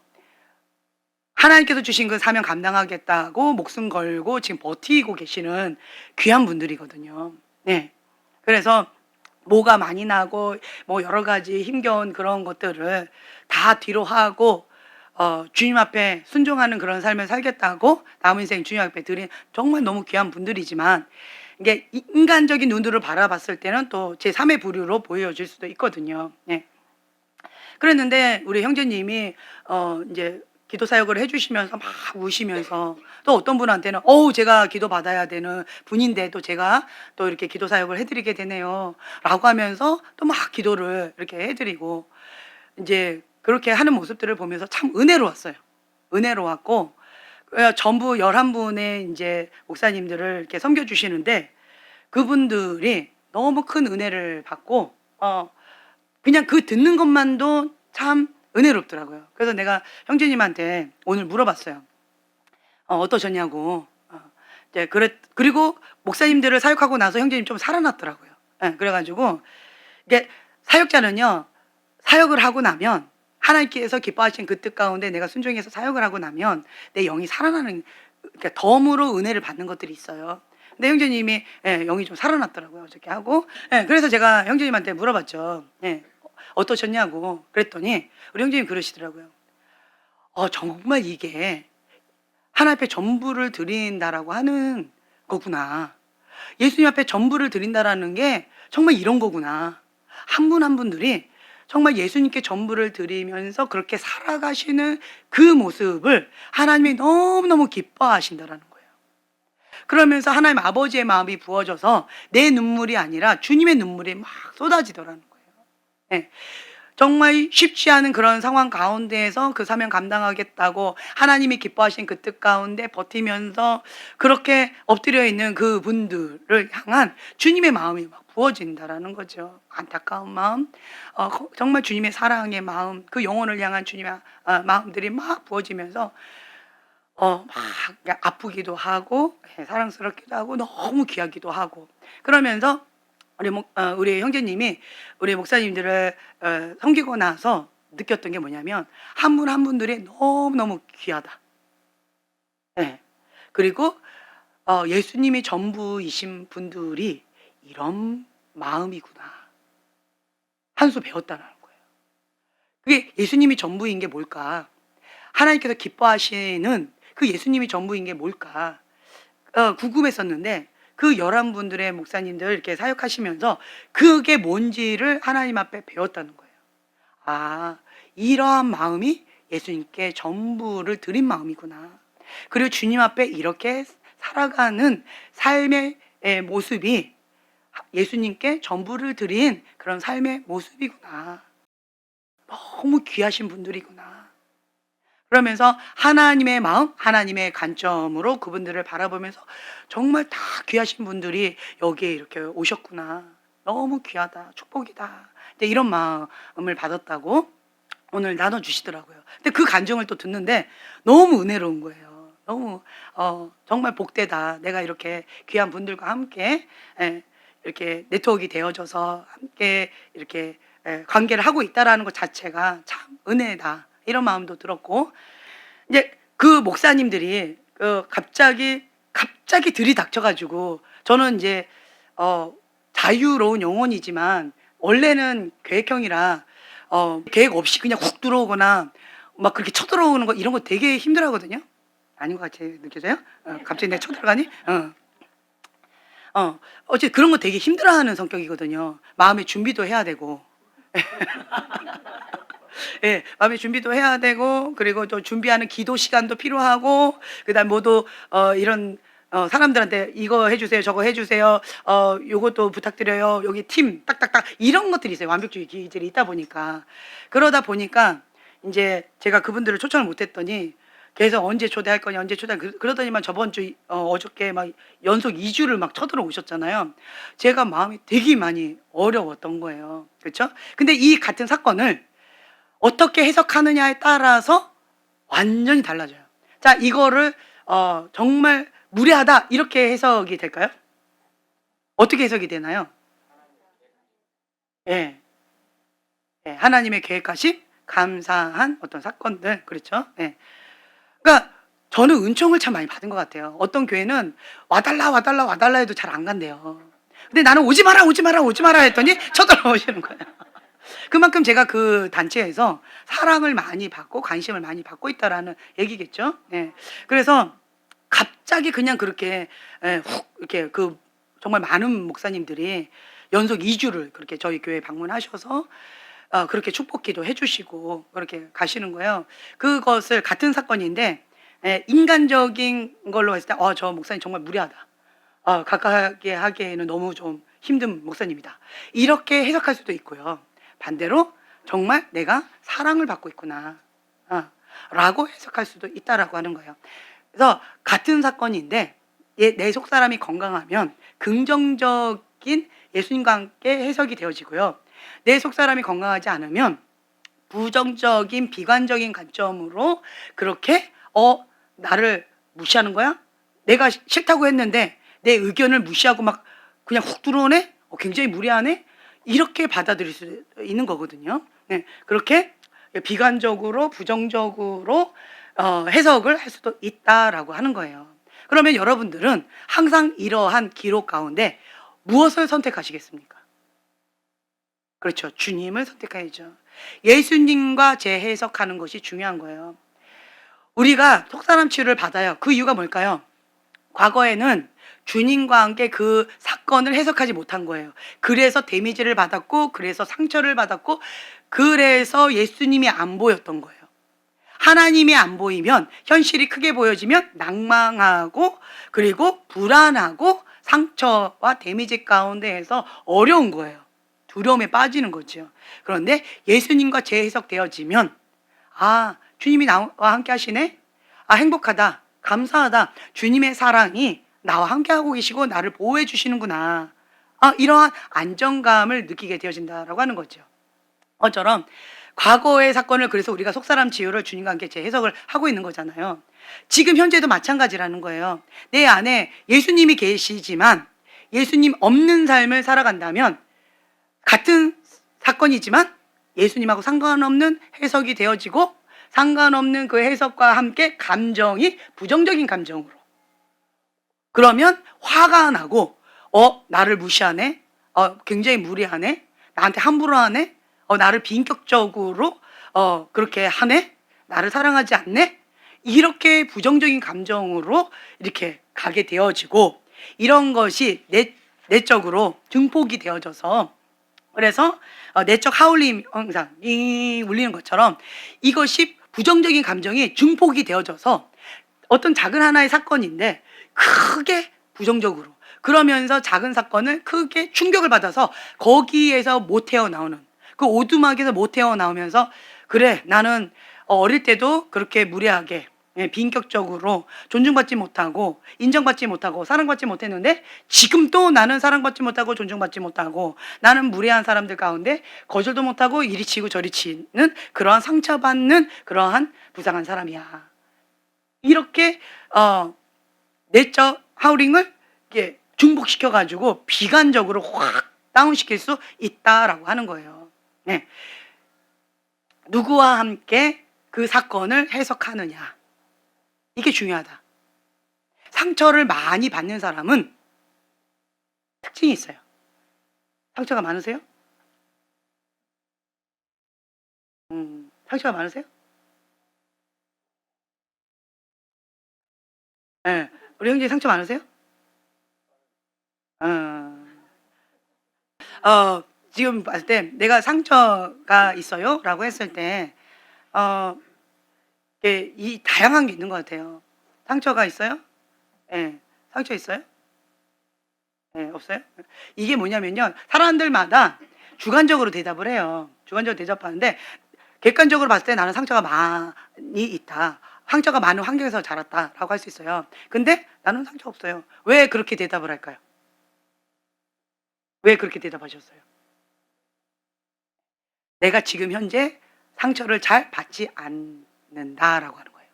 하나님께서 주신 그 사명 감당하겠다고 목숨 걸고 지금 버티고 계시는 귀한 분들이거든요. 네. 그래서 뭐가 많이 나고 뭐 여러 가지 힘겨운 그런 것들을 다 뒤로 하고 주님 앞에 순종하는 그런 삶을 살겠다고 남은 인생 주님 앞에 드린 정말 너무 귀한 분들이지만 이게 인간적인 눈으로 바라봤을 때는 또 제3의 부류로 보여질 수도 있거든요. 네. 그랬는데 우리 형제님이 이제 기도 사역을 해주시면서 막 우시면서 또 어떤 분한테는 제가 기도 받아야 되는 분인데 또 제가 또 이렇게 기도 사역을 해드리게 되네요 라고 하면서 또 막 기도를 이렇게 해드리고 이제 그렇게 하는 모습들을 보면서 참 은혜로웠어요. 은혜로웠고 전부 11분의 이제 목사님들을 이렇게 섬겨주시는데 그분들이 너무 큰 은혜를 받고 그냥 그 듣는 것만도 참 은혜롭더라고요. 그래서 내가 형제님한테 오늘 물어봤어요. 어떠셨냐고. 이제 그리고 목사님들을 사역하고 나서 형제님 좀 살아났더라고요. 예, 그래가지고 이게 사역자는요, 사역을 하고 나면 하나님께서 기뻐하신 그 뜻 가운데 내가 순종해서 사역을 하고 나면 내 영이 살아나는, 그러니까 덤으로 은혜를 받는 것들이 있어요. 근데 형제님이 영이 좀 살아났더라고요. 어저께 하고. 그래서 제가 형제님한테 물어봤죠. 어떠셨냐고. 그랬더니 우리 형제님 그러시더라고요. 정말 이게 하나님 앞에 전부를 드린다라고 하는 거구나. 예수님 앞에 전부를 드린다라는 게 정말 이런 거구나. 한 분 한 분들이 정말 예수님께 전부를 드리면서 그렇게 살아가시는 그 모습을 하나님이 너무너무 기뻐하신다라는 거예요. 그러면서 하나님 아버지의 마음이 부어져서 내 눈물이 아니라 주님의 눈물이 막 쏟아지더라는 거예요. 네. 정말 쉽지 않은 그런 상황 가운데에서 그 사명 감당하겠다고 하나님이 기뻐하신 그 뜻 가운데 버티면서 그렇게 엎드려 있는 그 분들을 향한 주님의 마음이 막 부어진다라는 거죠. 안타까운 마음, 정말 주님의 사랑의 마음, 그 영혼을 향한 주님의 마음들이 막 부어지면서 막 아프기도 하고 사랑스럽기도 하고 너무 귀하기도 하고 그러면서 우리 형제님이 우리 목사님들을 섬기고 나서 느꼈던 게 뭐냐면 한 분 한 분들이 너무너무 귀하다. 네. 그리고 예수님이 전부이신 분들이 이런 마음이구나. 한 수 배웠다는 거예요. 그게 예수님이 전부인 게 뭘까? 하나님께서 기뻐하시는 그 예수님이 전부인 게 뭘까? 궁금했었는데 그 11분들의 목사님들 이렇게 사역하시면서 그게 뭔지를 하나님 앞에 배웠다는 거예요. 이러한 마음이 예수님께 전부를 드린 마음이구나. 그리고 주님 앞에 이렇게 살아가는 삶의 모습이 예수님께 전부를 드린 그런 삶의 모습이구나. 너무 귀하신 분들이구나. 그러면서 하나님의 마음, 하나님의 관점으로 그분들을 바라보면서 정말 다 귀하신 분들이 여기에 이렇게 오셨구나. 너무 귀하다. 축복이다. 이런 마음을 받았다고 오늘 나눠주시더라고요. 근데 그 감정을 또 듣는데 너무 은혜로운 거예요. 너무 정말 복되다. 내가 이렇게 귀한 분들과 함께 이렇게 네트워크가 되어져서 함께 이렇게 관계를 하고 있다라는 것 자체가 참 은혜다. 이런 마음도 들었고 이제 그 목사님들이 갑자기 들이닥쳐가지고 저는 이제 자유로운 영혼이지만 원래는 계획형이라 계획 없이 그냥 훅 들어오거나 막 그렇게 쳐들어오는 거 이런 거 되게 힘들어하거든요. 아닌 것 같이 느껴져요? 갑자기 내가 쳐들어가니? 어째 그런 거 되게 힘들어하는 성격이거든요. 마음의 준비도 해야 되고. 예, 마음의 준비도 해야 되고, 그리고 또 준비하는 기도 시간도 필요하고, 그 다음 모두, 이런, 사람들한테 이거 해주세요, 저거 해주세요, 요것도 부탁드려요, 여기 팀, 딱딱딱, 이런 것들이 있어요. 완벽주의 기질이 있다 보니까. 그러다 보니까, 이제 제가 그분들을 초청을 못했더니, 계속 언제 초대할 거냐, 언제 그러더니만 저번 주, 어저께 막 연속 2주를 막 쳐들어 오셨잖아요. 제가 마음이 되게 많이 어려웠던 거예요. 그렇죠? 근데 이 같은 사건을 어떻게 해석하느냐에 따라서 완전히 달라져요. 자, 이거를 정말 무례하다 이렇게 해석이 될까요? 어떻게 해석이 되나요? 예, 하나님의 계획하신 감사한 어떤 사건들, 그렇죠? 예. 그러니까 저는 은총을 참 많이 받은 것 같아요. 어떤 교회는 와달라 해도 잘 안 간대요. 근데 나는 오지 마라 했더니 쳐들어오시는 거예요. 그만큼 제가 그 단체에서 사랑을 많이 받고 관심을 많이 받고 있다라는 얘기겠죠. 그래서 갑자기 그냥 그렇게 훅 이렇게 정말 많은 목사님들이 연속 2주를 그렇게 저희 교회 방문하셔서 그렇게 축복기도 해주시고 그렇게 가시는 거예요. 그것을 같은 사건인데 인간적인 걸로 했을 때 저 목사님 정말 무례하다. 가깝게 하기에는 너무 좀 힘든 목사님이다. 이렇게 해석할 수도 있고요. 반대로 정말 내가 사랑을 받고 있구나 라고 해석할 수도 있다라고 하는 거예요. 그래서 같은 사건인데 내 속사람이 건강하면 긍정적인 예수님과 함께 해석이 되어지고요. 내 속사람이 건강하지 않으면 부정적인 비관적인 관점으로 그렇게 나를 무시하는 거야? 내가 싫다고 했는데 내 의견을 무시하고 막 그냥 훅 들어오네? 굉장히 무례하네? 이렇게 받아들일 수 있는 거거든요. 네, 그렇게 비관적으로 부정적으로 해석을 할 수도 있다라고 하는 거예요. 그러면 여러분들은 항상 이러한 기록 가운데 무엇을 선택하시겠습니까? 그렇죠. 주님을 선택해야죠. 예수님과 재해석하는 것이 중요한 거예요. 우리가 속사람 치유를 받아요. 그 이유가 뭘까요? 과거에는 주님과 함께 그 사건을 해석하지 못한 거예요. 그래서 데미지를 받았고, 그래서 상처를 받았고, 그래서 예수님이 안 보였던 거예요. 하나님이 안 보이면, 현실이 크게 보여지면 낭망하고, 그리고 불안하고, 상처와 데미지 가운데에서 어려운 거예요. 두려움에 빠지는 거죠. 그런데 예수님과 재해석되어지면, 주님이 나와 함께 하시네? 행복하다. 감사하다. 주님의 사랑이 나와 함께하고 계시고 나를 보호해 주시는구나. 이러한 안정감을 느끼게 되어진다라고 하는 거죠. 어처럼 과거의 사건을 그래서 우리가 속사람 치유를 주님과 함께 재해석을 하고 있는 거잖아요. 지금 현재도 마찬가지라는 거예요. 내 안에 예수님이 계시지만 예수님 없는 삶을 살아간다면 같은 사건이지만 예수님하고 상관없는 해석이 되어지고 상관없는 그 해석과 함께 감정이 부정적인 감정으로. 그러면 화가 나고, 나를 무시하네? 굉장히 무례하네? 나한테 함부로 하네? 나를 비인격적으로, 그렇게 하네? 나를 사랑하지 않네? 이렇게 부정적인 감정으로 이렇게 가게 되어지고, 이런 것이 내적으로 증폭이 되어져서, 그래서 내적 하울림 현상이 울리는 것처럼 이것이 부정적인 감정이 증폭이 되어져서 어떤 작은 하나의 사건인데 크게 부정적으로 그러면서 작은 사건을 크게 충격을 받아서 거기에서 못 헤어나오는 그 오두막에서 못 헤어나오면서 그래 나는 어릴 때도 그렇게 무례하게 비인격적으로 존중받지 못하고 인정받지 못하고 사랑받지 못했는데 지금 또 나는 사랑받지 못하고 존중받지 못하고 나는 무례한 사람들 가운데 거절도 못하고 이리 치고 저리 치는 그러한 상처받는 그러한 부상한 사람이야. 이렇게 내적 하울링을 중복시켜 가지고 비관적으로 확 다운시킬 수 있다라고 하는 거예요. 네. 누구와 함께 그 사건을 해석하느냐. 이게 중요하다. 상처를 많이 받는 사람은 특징이 있어요. 상처가 많으세요? 상처가 많으세요? 네. 우리 형제 상처 많으세요? 지금 봤을 때 내가 상처가 있어요? 라고 했을 때 이 다양한 게 있는 것 같아요. 상처가 있어요? 네. 상처 있어요? 네, 없어요? 이게 뭐냐면요. 사람들마다 주관적으로 대답을 해요. 주관적으로 대답하는데 객관적으로 봤을 때 나는 상처가 많이 있다. 상처가 많은 환경에서 자랐다라고 할 수 있어요. 근데 나는 상처 없어요. 왜 그렇게 대답을 할까요? 왜 그렇게 대답하셨어요? 내가 지금 현재 상처를 잘 받지 않는다라고 하는 거예요.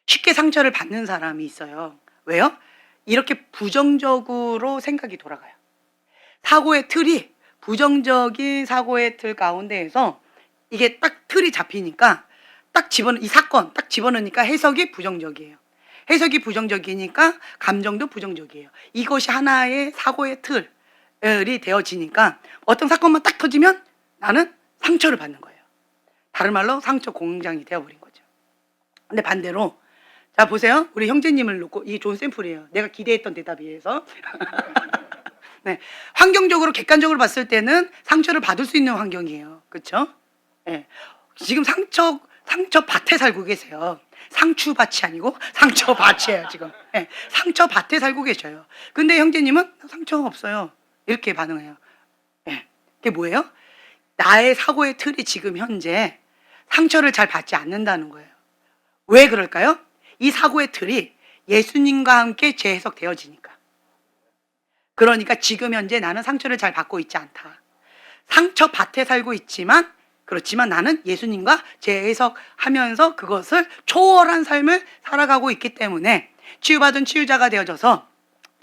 쉽게 상처를 받는 사람이 있어요. 왜요? 이렇게 부정적으로 생각이 돌아가요. 사고의 틀이 부정적인 사고의 틀 가운데에서 이게 딱 틀이 잡히니까 이 사건 딱 집어넣으니까 해석이 부정적이에요. 해석이 부정적이니까 감정도 부정적이에요. 이것이 하나의 사고의 틀이 되어지니까 어떤 사건만 딱 터지면 나는 상처를 받는 거예요. 다른 말로 상처 공장이 되어버린 거죠. 근데 반대로 자 보세요. 우리 형제님을 놓고 이게 좋은 샘플이에요. 내가 기대했던 대답에 의해서 네, 환경적으로 객관적으로 봤을 때는 상처를 받을 수 있는 환경이에요. 그렇죠? 네. 지금 상처밭에 살고 계세요. 상추밭이 아니고 상처밭이에요 지금. 네, 상처밭에 살고 계셔요. 근데 형제님은 상처가 없어요. 이렇게 반응해요. 네, 그게 뭐예요? 나의 사고의 틀이 지금 현재 상처를 잘 받지 않는다는 거예요. 왜 그럴까요? 이 사고의 틀이 예수님과 함께 재해석되어지니까. 그러니까 지금 현재 나는 상처를 잘 받고 있지 않다. 상처밭에 살고 있지만, 그렇지만 나는 예수님과 재해석하면서 그것을 초월한 삶을 살아가고 있기 때문에 치유받은 치유자가 되어져서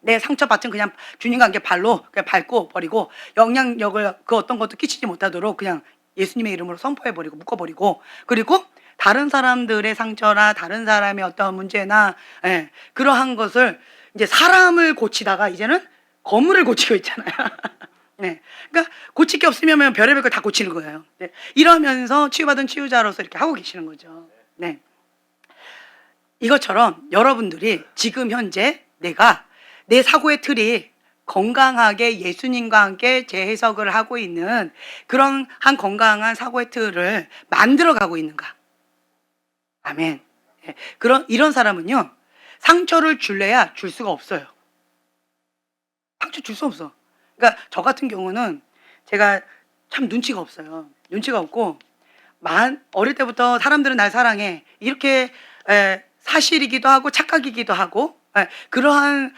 내 상처밭은 그냥 주님과 함께 발로 그냥 밟고 버리고 영향력을 그 어떤 것도 끼치지 못하도록 그냥 예수님의 이름으로 선포해버리고 묶어버리고, 그리고 다른 사람들의 상처나 다른 사람의 어떤 문제나 그러한 것을 이제 사람을 고치다가 이제는 건물을 고치고 있잖아요. 네. 그러니까 고칠 게 없으면 별의별 걸 다 고치는 거예요. 네. 이러면서 치유받은 치유자로서 이렇게 하고 계시는 거죠. 네. 이것처럼 여러분들이 지금 현재 내가 내 사고의 틀이 건강하게 예수님과 함께 재해석을 하고 있는 그런 한 건강한 사고의 틀을 만들어 가고 있는가? 아멘. 네. 이런 사람은요, 상처를 줄래야 줄 수가 없어요. 상처 줄 수 없어. 그러니까 저 같은 경우는 제가 참 눈치가 없어요. 눈치가 없고, 어릴 때부터 사람들은 날 사랑해, 이렇게 사실이기도 하고 착각이기도 하고 그러한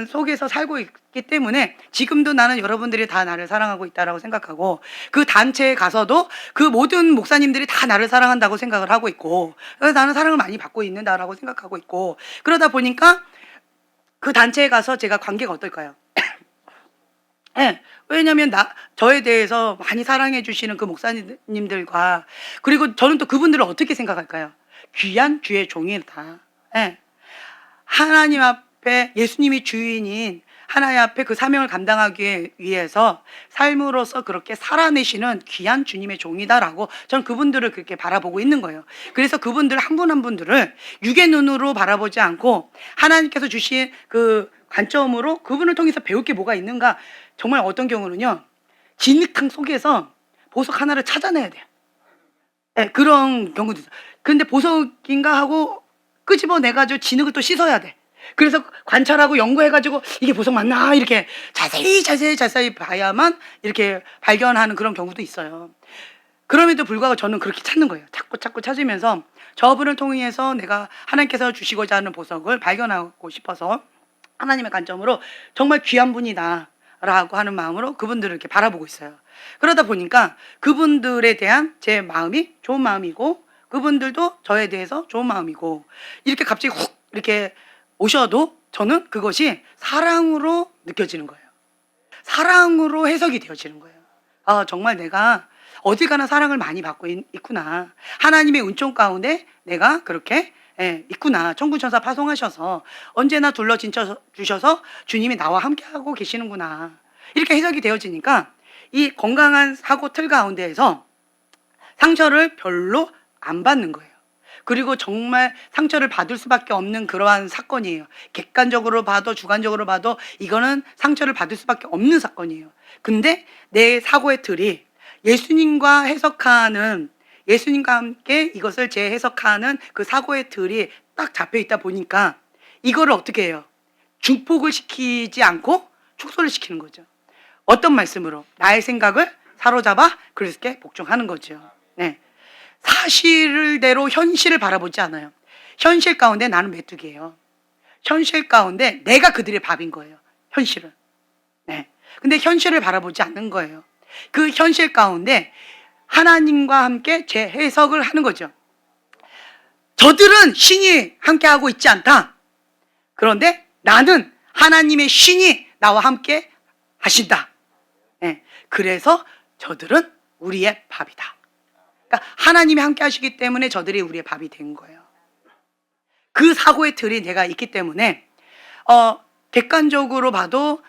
속에서 살고 있기 때문에 지금도 나는 여러분들이 다 나를 사랑하고 있다라고 생각하고, 그 단체에 가서도 그 모든 목사님들이 다 나를 사랑한다고 생각을 하고 있고, 그래서 나는 사랑을 많이 받고 있는다라고 생각하고 있고, 그러다 보니까 그 단체에 가서 제가 관계가 어떨까요? 예, 왜냐면 저에 대해서 많이 사랑해 주시는 그 목사님들과, 그리고 저는 또 그분들을 어떻게 생각할까요? 귀한 주의 종이다. 예. 하나님 앞에, 예수님이 주인인 하나님 앞에 그 사명을 감당하기 위해서 삶으로서 그렇게 살아내시는 귀한 주님의 종이다라고 저는 그분들을 그렇게 바라보고 있는 거예요. 그래서 그분들 한 분 한 분들을 육의 눈으로 바라보지 않고 하나님께서 주신 그 관점으로 그분을 통해서 배울 게 뭐가 있는가. 정말 어떤 경우는요, 진흙탕 속에서 보석 하나를 찾아내야 돼요. 네, 그런 경우도 있어요. 근데 보석인가 하고 끄집어내가지고 진흙을 또 씻어야 돼. 그래서 관찰하고 연구해가지고 이게 보석 맞나 이렇게 자세히 봐야만 이렇게 발견하는 그런 경우도 있어요. 그럼에도 불구하고 저는 그렇게 찾는 거예요. 자꾸 찾으면서 저분을 통해서 내가 하나님께서 주시고자 하는 보석을 발견하고 싶어서 하나님의 관점으로 정말 귀한 분이다 라고 하는 마음으로 그분들을 이렇게 바라보고 있어요. 그러다 보니까 그분들에 대한 제 마음이 좋은 마음이고, 그분들도 저에 대해서 좋은 마음이고, 이렇게 갑자기 훅 이렇게 오셔도 저는 그것이 사랑으로 느껴지는 거예요. 사랑으로 해석이 되어지는 거예요. 아, 정말 내가 어딜 가나 사랑을 많이 받고 있구나. 하나님의 은총 가운데 내가 그렇게 있구나. 천군천사 파송하셔서 언제나 둘러주셔서 주님이 나와 함께하고 계시는구나. 이렇게 해석이 되어지니까 이 건강한 사고 틀 가운데에서 상처를 별로 안 받는 거예요. 그리고 정말 상처를 받을 수밖에 없는 그러한 사건이에요. 객관적으로 봐도 주관적으로 봐도 이거는 상처를 받을 수밖에 없는 사건이에요. 근데 내 사고의 틀이 예수님과 예수님과 함께 이것을 재해석하는 그 사고의 틀이 딱 잡혀 있다 보니까 이거를 어떻게 해요? 중폭을 시키지 않고 축소를 시키는 거죠. 어떤 말씀으로? 나의 생각을 사로잡아 그리스도께 복종하는 거죠. 네. 사실대로 현실을 바라보지 않아요. 현실 가운데 나는 메뚜기예요. 현실 가운데 내가 그들의 밥인 거예요. 현실은. 네. 근데 현실을 바라보지 않는 거예요. 그 현실 가운데 하나님과 함께 재해석을 하는 거죠. 저들은 신이 함께하고 있지 않다. 그런데 나는 하나님의 신이 나와 함께 하신다. 네. 그래서 저들은 우리의 밥이다. 그러니까 하나님이 함께 하시기 때문에 저들이 우리의 밥이 된 거예요. 그 사고의 틀이 내가 있기 때문에 객관적으로 봐도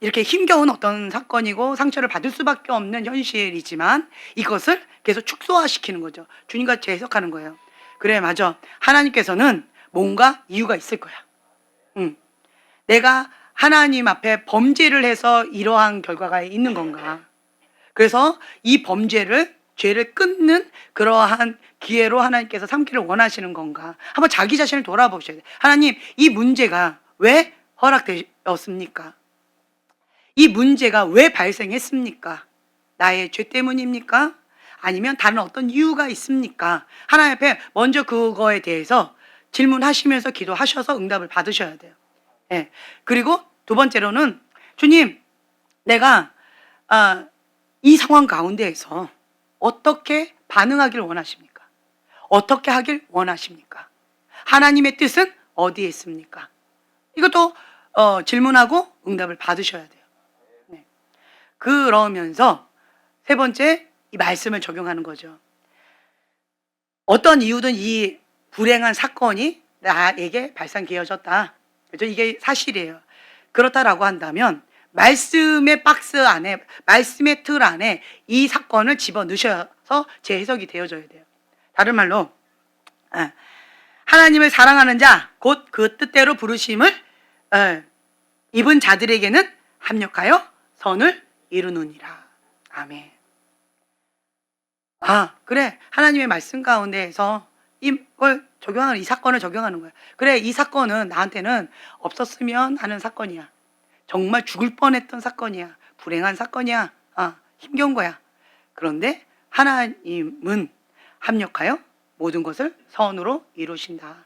이렇게 힘겨운 어떤 사건이고 상처를 받을 수밖에 없는 현실이지만 이것을 계속 축소화시키는 거죠. 주님과 재해석하는 거예요. 그래, 맞아. 하나님께서는 뭔가 이유가 있을 거야. 내가 하나님 앞에 범죄를 해서 이러한 결과가 있는 건가. 그래서 이 죄를 끊는 그러한 기회로 하나님께서 삼기를 원하시는 건가. 한번 자기 자신을 돌아보셔야 돼요. 하나님, 이 문제가 왜 허락되었습니까? 이 문제가 왜 발생했습니까? 나의 죄 때문입니까? 아니면 다른 어떤 이유가 있습니까? 하나님 앞에 먼저 그거에 대해서 질문하시면서 기도하셔서 응답을 받으셔야 돼요. 예. 그리고 두 번째로는 주님, 내가 이 상황 가운데에서 어떻게 반응하길 원하십니까? 어떻게 하길 원하십니까? 하나님의 뜻은 어디에 있습니까? 이것도 질문하고 응답을 받으셔야 돼요. 네. 그러면서 세 번째, 이 말씀을 적용하는 거죠. 어떤 이유든 이 불행한 사건이 나에게 발생되어졌다. 그렇죠? 이게 사실이에요. 그렇다라고 한다면 말씀의 박스 안에, 말씀의 틀 안에 이 사건을 집어넣으셔서 재해석이 되어져야 돼요. 다른 말로 하나님을 사랑하는 자, 곧 그 뜻대로 부르심을 입은 자들에게는 합력하여 선을 이루느니라. 아멘. 그래. 하나님의 말씀 가운데에서 이걸 적용하는, 이 사건을 적용하는 거야. 그래, 이 사건은 나한테는 없었으면 하는 사건이야. 정말 죽을 뻔했던 사건이야. 불행한 사건이야. 힘겨운 거야. 그런데 하나님은 합력하여 모든 것을 선으로 이루신다.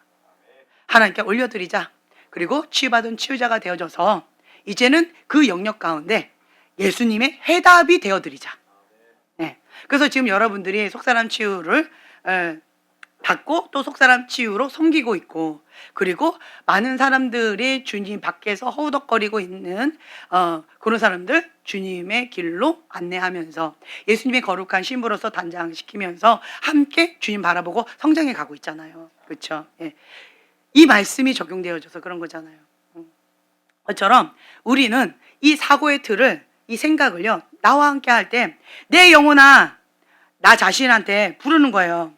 하나님께 올려드리자. 그리고 치유받은 치유자가 되어져서 이제는 그 영역 가운데 예수님의 해답이 되어드리자. 네. 그래서 지금 여러분들이 속사람 치유를 받고 또 속사람 치유로 섬기고 있고, 그리고 많은 사람들이 주님 밖에서 허우덕거리고 있는 그런 사람들 주님의 길로 안내하면서 예수님의 거룩한 신부로서 단장시키면서 함께 주님 바라보고 성장해 가고 있잖아요. 그렇죠? 예. 이 말씀이 적용되어져서 그런 거잖아요. 그처럼 우리는 이 사고의 틀을, 이 생각을요, 나와 함께 할 때 내 영혼아, 나 자신한테 부르는 거예요.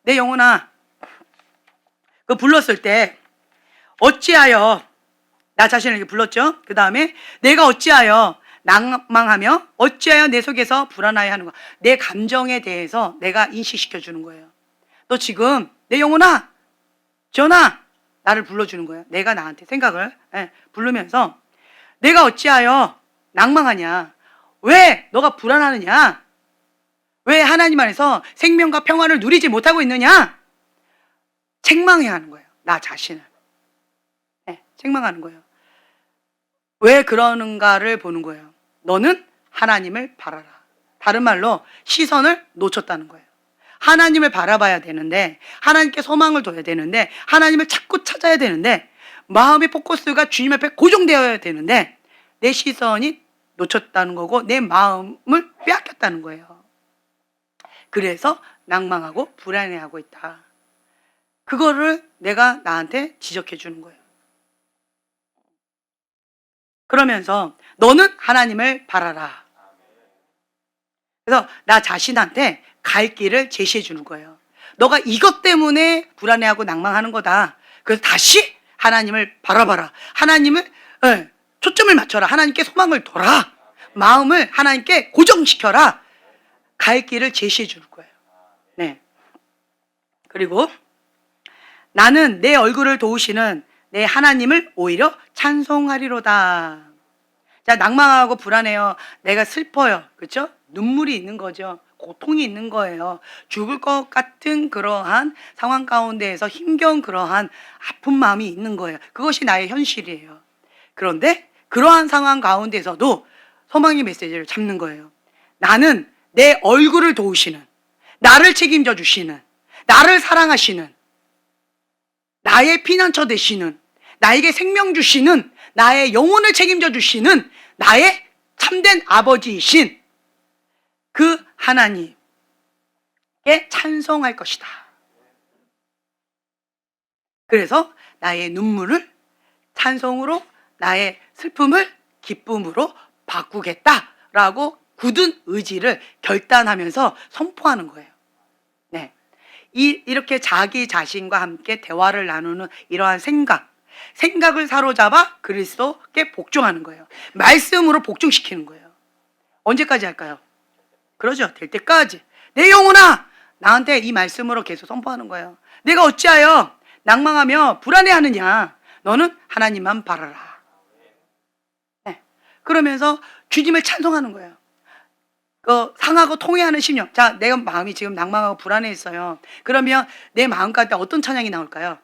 내 영혼아, 그 불렀을 때 어찌하여, 나 자신에게 불렀죠. 그 다음에 내가 어찌하여 낭망하며 어찌하여 내 속에서 불안하여 하는 거. 내 감정에 대해서 내가 인식시켜 주는 거예요. 너 지금 내 영혼아, 전하, 나를 불러주는 거예요. 내가 나한테 생각을 부르면서 내가 어찌하여 낭망하냐? 왜 너가 불안하느냐? 왜 하나님 안에서 생명과 평안을 누리지 못하고 있느냐? 책망해야 하는 거예요. 나 자신을. 책망하는 거예요. 왜 그러는가를 보는 거예요. 너는 하나님을 바라라. 다른 말로 시선을 놓쳤다는 거예요. 하나님을 바라봐야 되는데, 하나님께 소망을 둬야 되는데, 하나님을 자꾸 찾아야 되는데, 마음의 포커스가 주님 앞에 고정되어야 되는데 내 시선이 놓쳤다는 거고 내 마음을 빼앗겼다는 거예요. 그래서 낭망하고 불안해하고 있다. 그거를 내가 나한테 지적해 주는 거예요. 그러면서 너는 하나님을 바라라. 그래서 나 자신한테 갈 길을 제시해 주는 거예요. 너가 이것 때문에 불안해하고 낭망하는 거다. 그래서 다시 하나님을 바라봐라. 하나님을 초점을 맞춰라. 하나님께 소망을 둬라. 마음을 하나님께 고정시켜라. 갈 길을 제시해 주는 거예요. 네. 그리고 나는 내 얼굴을 도우시는 내 하나님을 오히려 찬송하리로다. 자, 낭망하고 불안해요. 내가 슬퍼요. 그렇죠? 눈물이 있는 거죠. 고통이 있는 거예요. 죽을 것 같은 그러한 상황 가운데에서 힘겨운 그러한 아픈 마음이 있는 거예요. 그것이 나의 현실이에요. 그런데 그러한 상황 가운데서도 소망의 메시지를 잡는 거예요. 나는 내 얼굴을 도우시는, 나를 책임져 주시는, 나를 사랑하시는, 나의 피난처 되시는, 나에게 생명 주시는, 나의 영혼을 책임져 주시는 나의 참된 아버지이신 그 하나님께 찬송할 것이다. 그래서 나의 눈물을 찬송으로, 나의 슬픔을 기쁨으로 바꾸겠다라고 굳은 의지를 결단하면서 선포하는 거예요. 네. 이렇게 자기 자신과 함께 대화를 나누는 이러한 생각을 사로잡아 그리스도께 복종하는 거예요. 말씀으로 복종시키는 거예요. 언제까지 할까요? 그러죠. 될 때까지. 내 영혼아, 나한테 이 말씀으로 계속 선포하는 거예요. 내가 어찌하여 낭망하며 불안해하느냐? 너는 하나님만 바라라. 네. 그러면서 주님을 찬송하는 거예요. 상하고 통회하는 심령. 자, 내가 마음이 지금 낭망하고 불안해 있어요. 그러면 내 마음 가운데 어떤 찬양이 나올까요?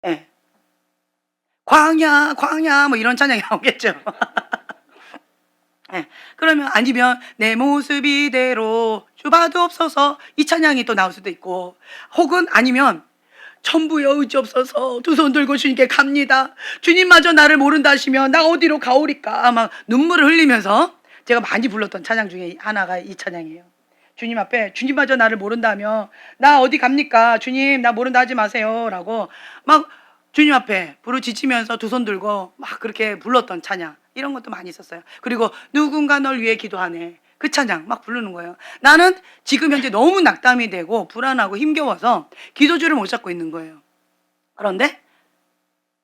예. 광야, 광야, 뭐 이런 찬양이 나오겠죠. 예. 그러면 아니면 내 모습 이대로 주봐도 없어서 이 찬양이 또 나올 수도 있고, 혹은 아니면 천부여 의지 없어서 두 손 들고 주님께 갑니다. 주님마저 나를 모른다 하시면 나 어디로 가오리까? 막 눈물을 흘리면서 제가 많이 불렀던 찬양 중에 하나가 이 찬양이에요. 주님 앞에 주님마저 나를 모른다며 나 어디 갑니까? 주님 나 모른다 하지 마세요 라고 막 주님 앞에 부르짖으면서 두 손 들고 막 그렇게 불렀던 찬양, 이런 것도 많이 있었어요. 그리고 누군가 널 위해 기도하네, 그 찬양 막 부르는 거예요. 나는 지금 현재 너무 낙담이 되고 불안하고 힘겨워서 기도줄을 못 잡고 있는 거예요. 그런데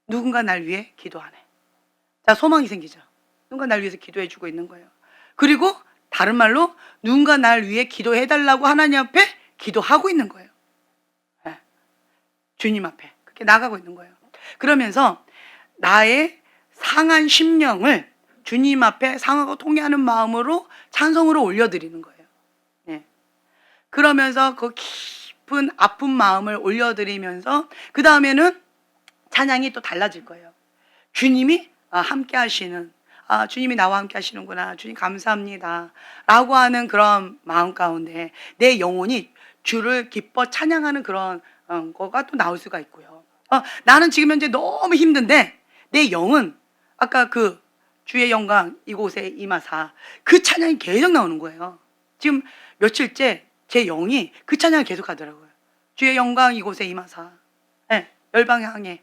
누군가 날 위해 기도하네. 자, 소망이 생기죠. 누군가 날 위해서 기도해 주고 있는 거예요. 그리고 다른 말로 누군가 날 위해 기도해 달라고 하나님 앞에 기도하고 있는 거예요. 네. 주님 앞에 그렇게 나가고 있는 거예요. 그러면서 나의 상한 심령을 주님 앞에 상하고 통회하는 마음으로 찬송으로 올려드리는 거예요. 네. 그러면서 그 깊은 아픈 마음을 올려드리면서 그 다음에는 찬양이 또 달라질 거예요. 주님이 함께 하시는, 주님이 나와 함께 하시는구나, 주님 감사합니다 라고 하는 그런 마음 가운데 내 영혼이 주를 기뻐 찬양하는 그런 거가 또 나올 수가 있고요. 나는 지금 현재 너무 힘든데 내 영은 아까 그 주의 영광 이곳에 임하사, 그 찬양이 계속 나오는 거예요. 지금 며칠째 제 영이 그 찬양을 계속 하더라고요. 주의 영광 이곳에 임하사, 네, 열방에 향해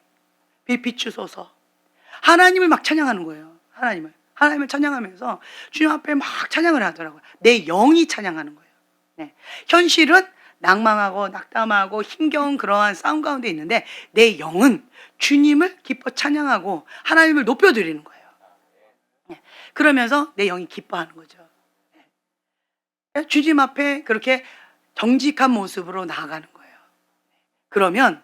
빛 비추소서. 하나님을 막 찬양하는 거예요. 하나님을 찬양하면서 주님 앞에 막 찬양을 하더라고요. 내 영이 찬양하는 거예요. 네. 현실은 낭망하고 낙담하고 힘겨운 그러한 싸움 가운데 있는데 내 영은 주님을 기뻐 찬양하고 하나님을 높여드리는 거예요. 네. 그러면서 내 영이 기뻐하는 거죠. 네. 주님 앞에 그렇게 정직한 모습으로 나아가는 거예요. 그러면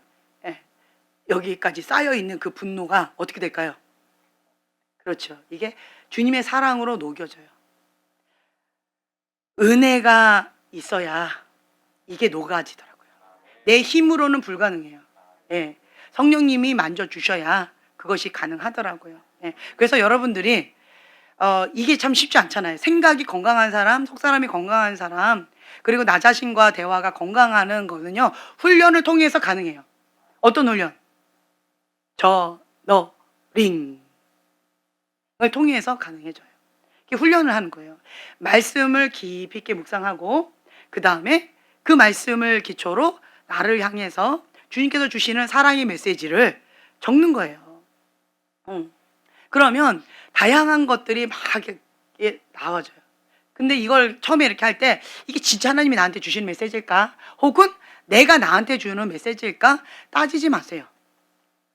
여기까지 쌓여있는 그 분노가 어떻게 될까요? 그렇죠. 이게 주님의 사랑으로 녹여져요. 은혜가 있어야 이게 녹아지더라고요. 내 힘으로는 불가능해요. 예. 성령님이 만져주셔야 그것이 가능하더라고요. 예. 그래서 여러분들이 이게 참 쉽지 않잖아요. 생각이 건강한 사람, 속사람이 건강한 사람, 그리고 나 자신과 대화가 건강하는 거는요, 훈련을 통해서 가능해요. 어떤 훈련? 링을 통해서 가능해져요. 이렇게 훈련을 하는 거예요. 말씀을 깊이 있게 묵상하고 그 다음에 그 말씀을 기초로 나를 향해서 주님께서 주시는 사랑의 메시지를 적는 거예요. 그러면 다양한 것들이 막 이렇게 나와져요. 근데 이걸 처음에 이렇게 할 때 이게 진짜 하나님이 나한테 주시는 메시지일까? 혹은 내가 나한테 주는 메시지일까? 따지지 마세요.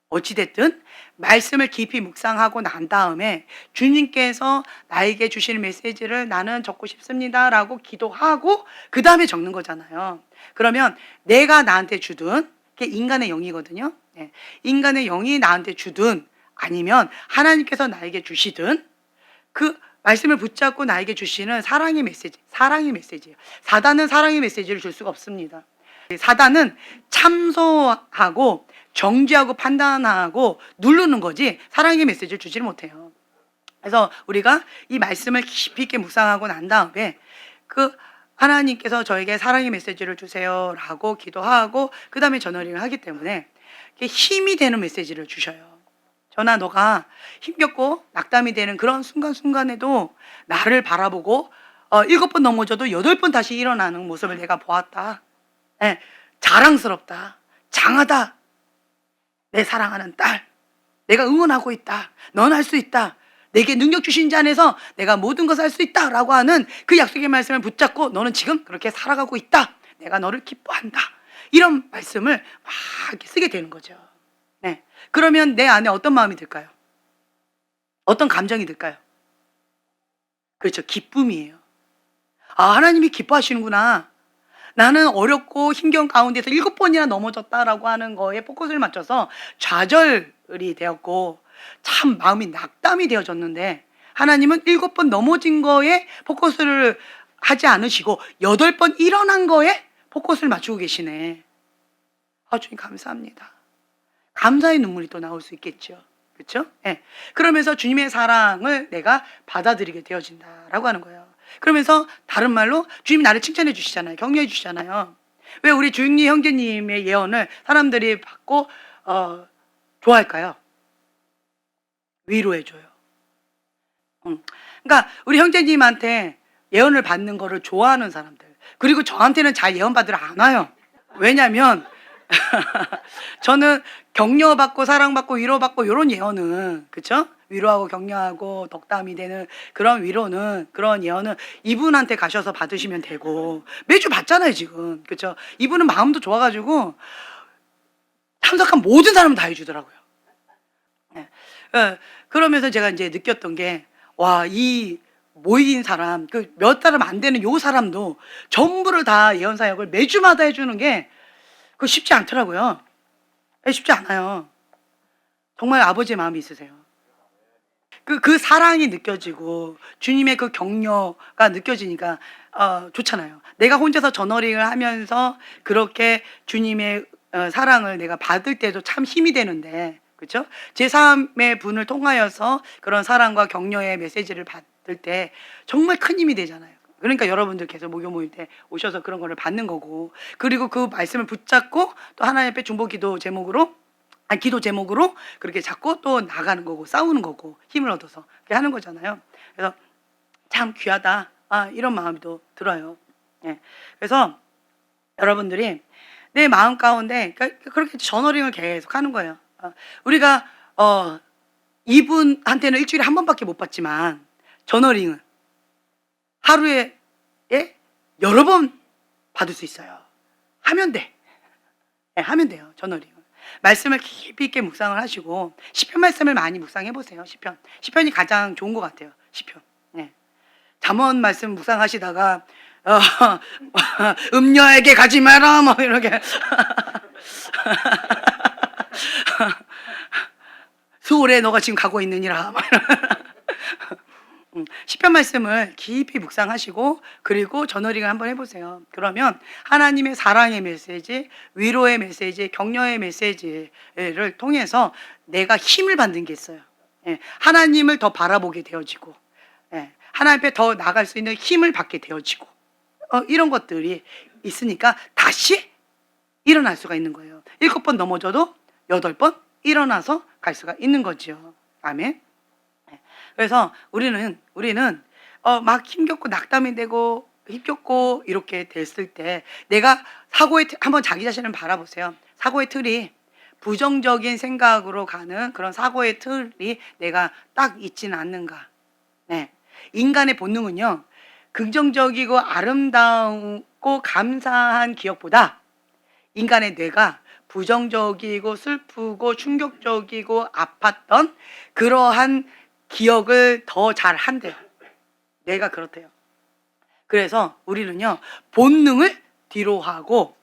어찌됐든 말씀을 깊이 묵상하고 난 다음에 주님께서 나에게 주시는 메시지를 나는 적고 싶습니다 라고 기도하고 그 다음에 적는 거잖아요. 그러면 내가 나한테 주든, 그게 인간의 영이거든요. 네. 인간의 영이 나한테 주든 아니면 하나님께서 나에게 주시든 그 말씀을 붙잡고 나에게 주시는 사랑의 메시지예요. 사단은 사랑의 메시지를 줄 수가 없습니다. 사단은 참소하고 정죄하고 판단하고 누르는 거지 사랑의 메시지를 주지를 못해요. 그래서 우리가 이 말씀을 깊이 있게 묵상하고 난 다음에 그 하나님께서 저에게 사랑의 메시지를 주세요 라고 기도하고 그 다음에 저너링을 하기 때문에 힘이 되는 메시지를 주셔요. 저나 너가 힘겹고 낙담이 되는 그런 순간순간에도 나를 바라보고 7번 넘어져도 8번 다시 일어나는 모습을 내가 보았다. 네, 자랑스럽다. 장하다. 내 사랑하는 딸, 내가 응원하고 있다. 넌 할 수 있다. 내게 능력 주신 자 안에서 내가 모든 것을 할 수 있다 라고 하는 그 약속의 말씀을 붙잡고 너는 지금 그렇게 살아가고 있다. 내가 너를 기뻐한다. 이런 말씀을 막 이렇게 쓰게 되는 거죠. 네. 그러면 내 안에 어떤 마음이 들까요? 어떤 감정이 들까요? 그렇죠. 기쁨이에요. 하나님이 기뻐하시는구나. 나는 어렵고 힘겨운 가운데서 7번이나 넘어졌다라고 하는 거에 포커스를 맞춰서 좌절이 되었고 참 마음이 낙담이 되어졌는데 하나님은 7번 넘어진 거에 포커스를 하지 않으시고 8번 일어난 거에 포커스를 맞추고 계시네. 주님 감사합니다. 감사의 눈물이 또 나올 수 있겠죠. 그렇죠? 예. 그러면서 주님의 사랑을 내가 받아들이게 되어진다라고 하는 거예요. 그러면서 다른 말로 주님이 나를 칭찬해 주시잖아요. 격려해 주시잖아요. 왜 우리 주윤리 형제님의 예언을 사람들이 받고 좋아할까요? 위로해 줘요. 그러니까 우리 형제님한테 예언을 받는 거를 좋아하는 사람들, 그리고 저한테는 잘 예언 받으러 안 와요. 왜냐면 저는 격려받고 사랑받고 위로받고 이런 예언은, 그쵸? 위로하고 격려하고 덕담이 되는 그런 위로는, 그런 예언은 이분한테 가셔서 받으시면 되고, 매주 받잖아요 지금. 그쵸? 이분은 마음도 좋아가지고 참석한 모든 사람은 다 해주더라고요. 네. 그러면서 제가 이제 느꼈던 게, 와, 이 모인 사람, 그 몇 사람 안 되는 요 사람도 전부를 다 예언 사역을 매주마다 해주는 게 그거 쉽지 않더라고요. 쉽지 않아요. 정말 아버지의 마음이 있으세요. 그 사랑이 느껴지고 주님의 그 격려가 느껴지니까 좋잖아요. 내가 혼자서 저너링을 하면서 그렇게 주님의 사랑을 내가 받을 때도 참 힘이 되는데, 그렇죠? 제3의 분을 통하여서 그런 사랑과 격려의 메시지를 받을 때 정말 큰 힘이 되잖아요. 그러니까 여러분들 계속 목요 모일 때 오셔서 그런 거를 받는 거고, 그리고 그 말씀을 붙잡고 또 하나님 앞에 중보 기도 제목으로, 기도 제목으로 그렇게 잡고 또 나가는 거고, 싸우는 거고, 힘을 얻어서 그렇게 하는 거잖아요. 그래서 참 귀하다, 이런 마음이 또 들어요. 예. 그래서 여러분들이 내 마음 가운데 그렇게 저너링을 계속 하는 거예요. 우리가 이분한테는 일주일에 한 번밖에 못 받지만 저너링은 하루에 여러 번 받을 수 있어요. 하면 돼. 네, 하면 돼요. 저너링은. 말씀을 깊이 있게 묵상을 하시고 시편 말씀을 많이 묵상해 보세요. 시편이 가장 좋은 것 같아요. 시편. 네. 잠언 말씀 묵상하시다가 음녀에게 가지 마라 뭐 이렇게 수월에 너가 지금 가고 있느니라. 시편 말씀을 깊이 묵상하시고 그리고 저너링을 한번 해보세요. 그러면 하나님의 사랑의 메시지, 위로의 메시지, 격려의 메시지를 통해서 내가 힘을 받는 게 있어요. 하나님을 더 바라보게 되어지고, 하나님 앞에 더 나갈 수 있는 힘을 받게 되어지고, 이런 것들이 있으니까 다시 일어날 수가 있는 거예요. 7번 넘어져도 8번 일어나서 갈 수가 있는 거죠. 아멘. 그래서 우리는 막 힘겹고 낙담이 되고 힘겹고 이렇게 됐을 때 내가 사고의 틀, 한번 자기 자신을 바라보세요. 사고의 틀이 부정적인 생각으로 가는 그런 사고의 틀이 내가 딱 있지는 않는가. 네. 인간의 본능은요, 긍정적이고 아름다우고 감사한 기억보다 인간의 뇌가 부정적이고 슬프고 충격적이고 아팠던 그러한 기억을 더 잘 한대요. 뇌가 그렇대요. 그래서 우리는요, 본능을 뒤로 하고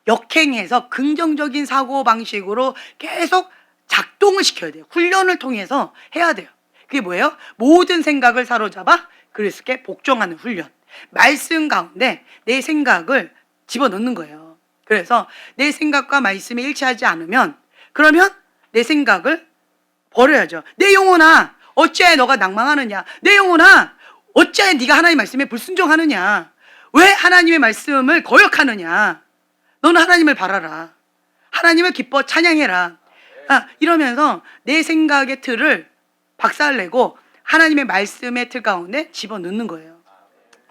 역행해서 긍정적인 사고방식으로 계속 작동을 시켜야 돼요. 훈련을 통해서 해야 돼요. 그게 뭐예요? 모든 생각을 사로잡아 그리스도께 복종하는 훈련. 말씀 가운데 내 생각을 집어넣는 거예요. 그래서 내 생각과 말씀이 일치하지 않으면, 그러면 내 생각을 버려야죠. 내 영혼아, 어찌하여 너가 낭망하느냐? 내 영혼아, 어찌하여 네가 하나님의 말씀에 불순종하느냐? 왜 하나님의 말씀을 거역하느냐? 너는 하나님을 바라라. 하나님을 기뻐 찬양해라. 이러면서 내 생각의 틀을 박살내고 하나님의 말씀의 틀 가운데 집어넣는 거예요.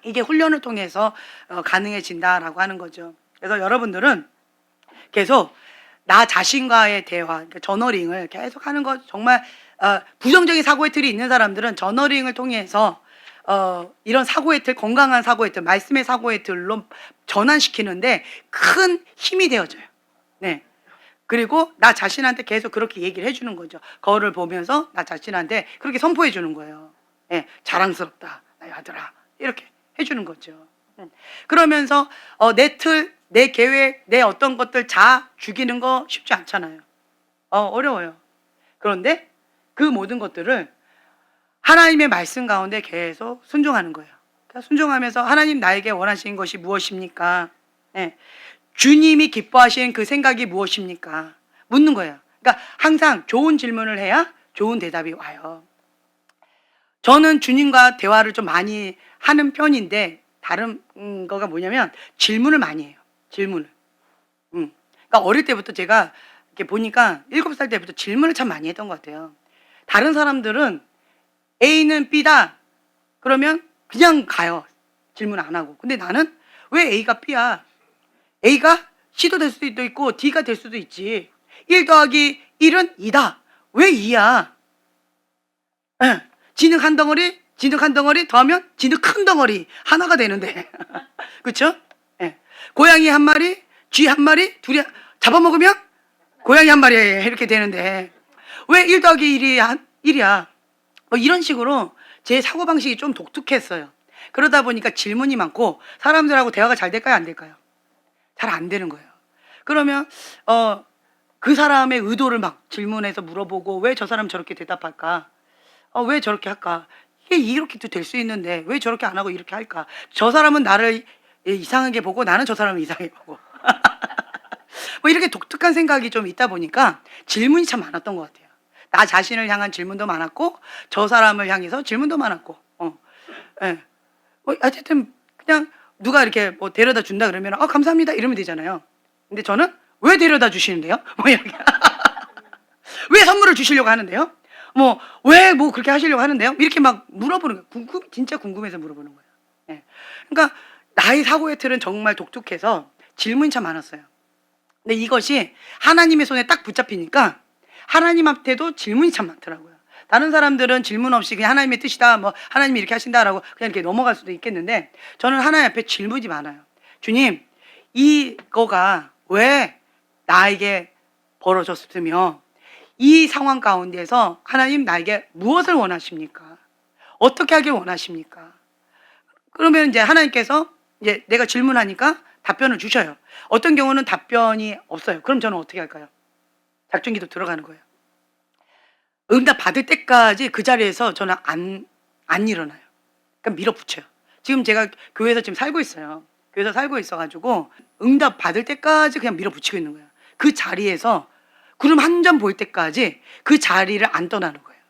이게 훈련을 통해서 가능해진다라고 하는 거죠. 그래서 여러분들은 계속 나 자신과의 대화, 그러니까 저너링을 계속 하는 것, 정말 부정적인 사고의 틀이 있는 사람들은 저너링을 통해서 이런 사고의 틀, 건강한 사고의 틀, 말씀의 사고의 틀로 전환시키는데 큰 힘이 되어져요. 네. 그리고 나 자신한테 계속 그렇게 얘기를 해주는 거죠. 거울을 보면서 나 자신한테 그렇게 선포해 주는 거예요. 네. 자랑스럽다, 나의 아들아. 이렇게 해주는 거죠. 그러면서 내 틀, 내 계획, 내 어떤 것들 자 죽이는 거 쉽지 않잖아요. 어려워요. 그런데 그 모든 것들을 하나님의 말씀 가운데 계속 순종하는 거예요. 그러니까 순종하면서 하나님 나에게 원하시는 것이 무엇입니까? 네. 주님이 기뻐하시는 그 생각이 무엇입니까? 묻는 거예요. 그러니까 항상 좋은 질문을 해야 좋은 대답이 와요. 저는 주님과 대화를 좀 많이 하는 편인데 다른 거가 뭐냐면 질문을 많이 해요. 질문을. 그러니까 어릴 때부터 제가 이렇게 보니까 7살 때부터 질문을 참 많이 했던 것 같아요. 다른 사람들은 A는 B다. 그러면 그냥 가요. 질문 안 하고. 근데 나는 왜 A가 B야? A가 C도 될 수도 있고 D가 될 수도 있지. 1 더하기 1은 2다. 왜 2야? 진흙 한 덩어리, 진흙 한 덩어리 더하면 진흙 큰 덩어리 하나가 되는데. 그렇죠? 예. 고양이 한 마리, 쥐 한 마리, 둘이 잡아먹으면 고양이 한 마리 이렇게 되는데 왜 1 더하기 1이야? 뭐 이런 식으로 제 사고방식이 좀 독특했어요. 그러다 보니까 질문이 많고 사람들하고 대화가 잘 될까요? 안 될까요? 잘 안 되는 거예요. 그러면 그 사람의 의도를 막 질문해서 물어보고 왜 저 사람 저렇게 대답할까? 왜 저렇게 할까? 이게 이렇게도 될 수 있는데 왜 저렇게 안 하고 이렇게 할까? 저 사람은 나를 이상하게 보고 나는 저 사람을 이상하게 보고 뭐 이렇게 독특한 생각이 좀 있다 보니까 질문이 참 많았던 것 같아요. 나 자신을 향한 질문도 많았고 저 사람을 향해서 질문도 많았고 예. 어쨌든 그냥 누가 이렇게 뭐 데려다 준다 그러면 감사합니다 이러면 되잖아요. 근데 저는 왜 데려다 주시는데요? 뭐 이렇게 왜 선물을 주시려고 하는데요? 뭐 왜 뭐 그렇게 하시려고 하는데요? 이렇게 막 물어보는 거예요. 진짜 궁금해서 물어보는 거예요. 예. 그러니까 나의 사고의 틀은 정말 독특해서 질문이 참 많았어요. 근데 이것이 하나님의 손에 딱 붙잡히니까 하나님한테도 질문이 참 많더라고요. 다른 사람들은 질문 없이 그냥 하나님의 뜻이다, 뭐 하나님이 이렇게 하신다라고 그냥 이렇게 넘어갈 수도 있겠는데 저는 하나님 앞에 질문이 많아요. 주님, 이거가 왜 나에게 벌어졌으며 이 상황 가운데서 하나님 나에게 무엇을 원하십니까? 어떻게 하길 원하십니까? 그러면 이제 하나님께서 이제 내가 질문하니까 답변을 주셔요. 어떤 경우는 답변이 없어요. 그럼 저는 어떻게 할까요? 작전기도 들어가는 거예요. 응답 받을 때까지 그 자리에서 저는 안 일어나요. 그러니까 밀어붙여요. 지금 제가 교회에서 지금 살고 있어요. 교회에서 살고 있어가지고 응답 받을 때까지 그냥 밀어붙이고 있는 거예요. 그 자리에서 구름 한 점 보일 때까지 그 자리를 안 떠나는 거예요.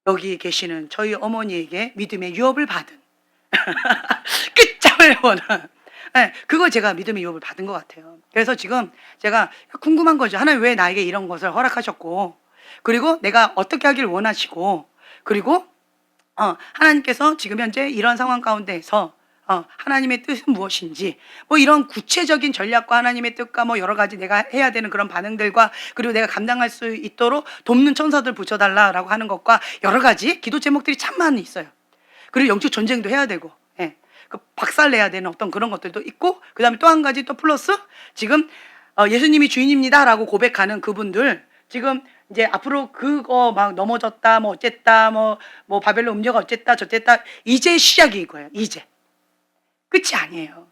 여기 계시는 저희 어머니에게 믿음의 유업을 받은 끝장을 원한 그걸 제가 믿음의 유업을 받은 것 같아요. 그래서 지금 제가 궁금한 거죠. 하나님 왜 나에게 이런 것을 허락하셨고 그리고 내가 어떻게 하길 원하시고 그리고 하나님께서 지금 현재 이런 상황 가운데에서 하나님의 뜻은 무엇인지 뭐 이런 구체적인 전략과 하나님의 뜻과 뭐 여러 가지 내가 해야 되는 그런 반응들과 그리고 내가 감당할 수 있도록 돕는 천사들 붙여달라라고 하는 것과 여러 가지 기도 제목들이 참 많이 있어요. 그리고 영적 전쟁도 해야 되고 그 박살내야 되는 어떤 그런 것들도 있고 그 다음에 또 한 가지 또 플러스 지금 예수님이 주인입니다라고 고백하는 그분들 지금 이제 앞으로 그거 막 넘어졌다 뭐 어쨌다 뭐 바벨론 음녀가 어쨌다 저쨌다 이제 시작이 이거예요. 이제 끝이 아니에요.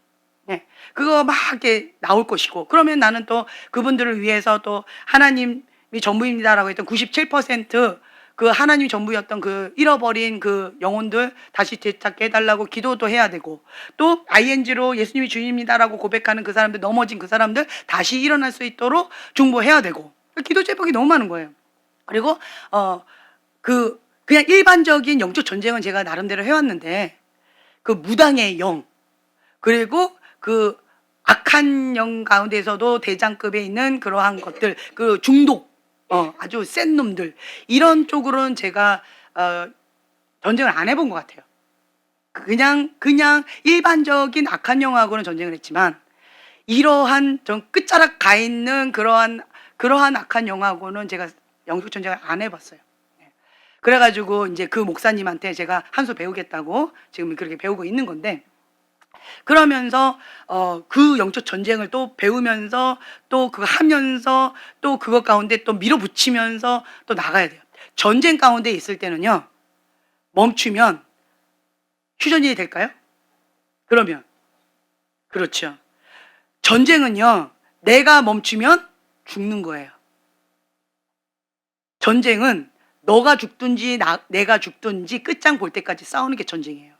그거 막 이렇게 나올 것이고 그러면 나는 또 그분들을 위해서 또 하나님이 전부입니다라고 했던 97% 그 하나님이 전부였던 그 잃어버린 그 영혼들 다시 되찾게 해달라고 기도도 해야 되고 또 ING로 예수님이 주인입니다라고 고백하는 그 사람들 넘어진 그 사람들 다시 일어날 수 있도록 중보해야 되고 기도 제목이 너무 많은 거예요. 그리고 그냥 일반적인 영적 전쟁은 제가 나름대로 해왔는데 그 무당의 영 그리고 그 악한 영 가운데서도 대장급에 있는 그러한 것들 그 중독 아주 센 놈들 이런 쪽으로는 제가 전쟁을 안 해본 것 같아요. 그냥 일반적인 악한 영하고는 전쟁을 했지만 이러한 좀 끝자락 가 있는 그러한 악한 영하고는 제가 영적 전쟁을 안 해봤어요. 그래가지고 이제 그 목사님한테 제가 한 수 배우겠다고 지금 그렇게 배우고 있는 건데 그러면서 그 영적 전쟁을 또 배우면서 또 그거 하면서 또 그것 가운데 또 밀어붙이면서 또 나가야 돼요. 전쟁 가운데 있을 때는요 멈추면 휴전이 될까요? 그러면 그렇죠. 전쟁은요 내가 멈추면 죽는 거예요. 전쟁은 너가 죽든지 내가 죽든지 끝장 볼 때까지 싸우는 게 전쟁이에요.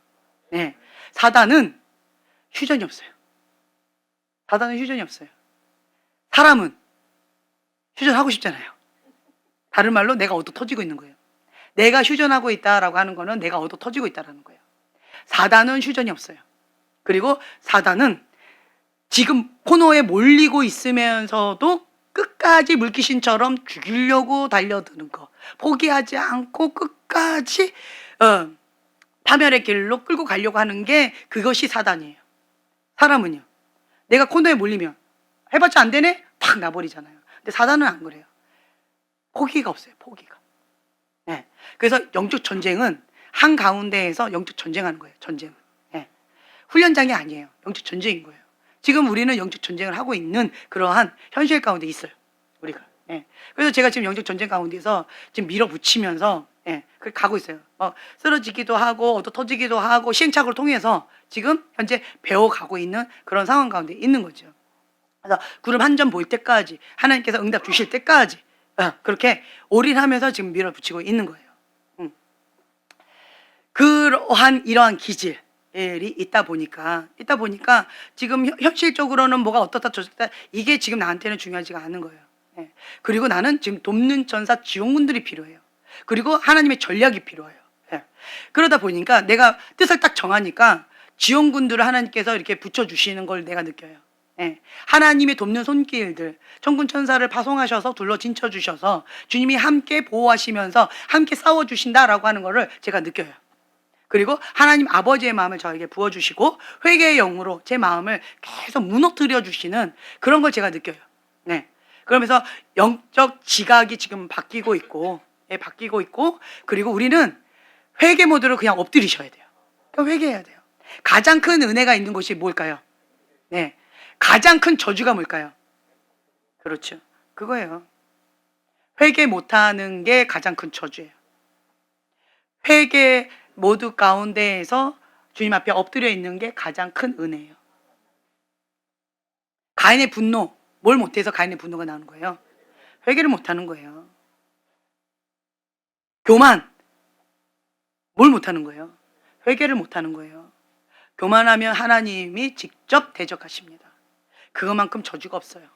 사단은 휴전이 없어요. 사단은 휴전이 없어요. 사람은 휴전하고 싶잖아요. 다른 말로 내가 얻어 터지고 있는 거예요. 내가 휴전하고 있다라고 하는 거는 내가 얻어 터지고 있다라는 거예요. 사단은 휴전이 없어요. 그리고 사단은 지금 코너에 몰리고 있으면서도 끝까지 물귀신처럼 죽이려고 달려드는 거, 포기하지 않고 끝까지 파멸의 길로 끌고 가려고 하는 게 그것이 사단이에요. 사람은요, 내가 코너에 몰리면 해봤자 안 되네? 탁 나버리잖아요. 근데 사단은 안 그래요. 포기가 없어요. 포기가. 네. 그래서 영적 전쟁은 한가운데에서 영적 전쟁하는 거예요. 전쟁은. 네. 훈련장이 아니에요. 영적 전쟁인 거예요. 지금 우리는 영적 전쟁을 하고 있는 그러한 현실 가운데 있어요. 우리가. 예. 그래서 제가 지금 영적 전쟁 가운데서 지금 밀어붙이면서 그렇게 가고 있어요. 쓰러지기도 하고 얻어 터지기도 하고 시행착오를 통해서 지금 현재 배워가고 있는 그런 상황 가운데 있는 거죠. 그래서 구름 한 점 보일 때까지 하나님께서 응답 주실 때까지 그렇게 올인하면서 지금 밀어붙이고 있는 거예요. 그러한 이러한 기질이 있다 보니까 지금 현실적으로는 뭐가 어떻다 저렇다 이게 지금 나한테는 중요하지가 않은 거예요. 그리고 나는 지금 돕는 전사 지원군들이 필요해요. 그리고 하나님의 전략이 필요해요. 그러다 보니까 내가 뜻을 딱 정하니까 지원군들을 하나님께서 이렇게 붙여주시는 걸 내가 느껴요. 하나님의 돕는 손길들, 천군 천사를 파송하셔서 둘러 진쳐 주셔서 주님이 함께 보호하시면서 함께 싸워주신다라고 하는 거를 제가 느껴요. 그리고 하나님 아버지의 마음을 저에게 부어주시고 회개의 영으로 제 마음을 계속 무너뜨려 주시는 그런 걸 제가 느껴요. 그러면서 영적 지각이 지금 바뀌고 있고 그리고 우리는 회개 모드로 그냥 엎드리셔야 돼요. 회개해야 돼요. 가장 큰 은혜가 있는 곳이 뭘까요? 가장 큰 저주가 뭘까요? 그렇죠. 그거예요. 회개 못하는 게 가장 큰 저주예요. 회개 모두 가운데에서 주님 앞에 엎드려 있는 게 가장 큰 은혜예요. 가인의 분노, 뭘 못해서 가인의 분노가 나오는 거예요? 회개를 못하는 거예요. 교만, 뭘 못하는 거예요? 회개를 못하는 거예요. 교만하면 하나님이 직접 대적하십니다. 그것만큼 저주가 없어요.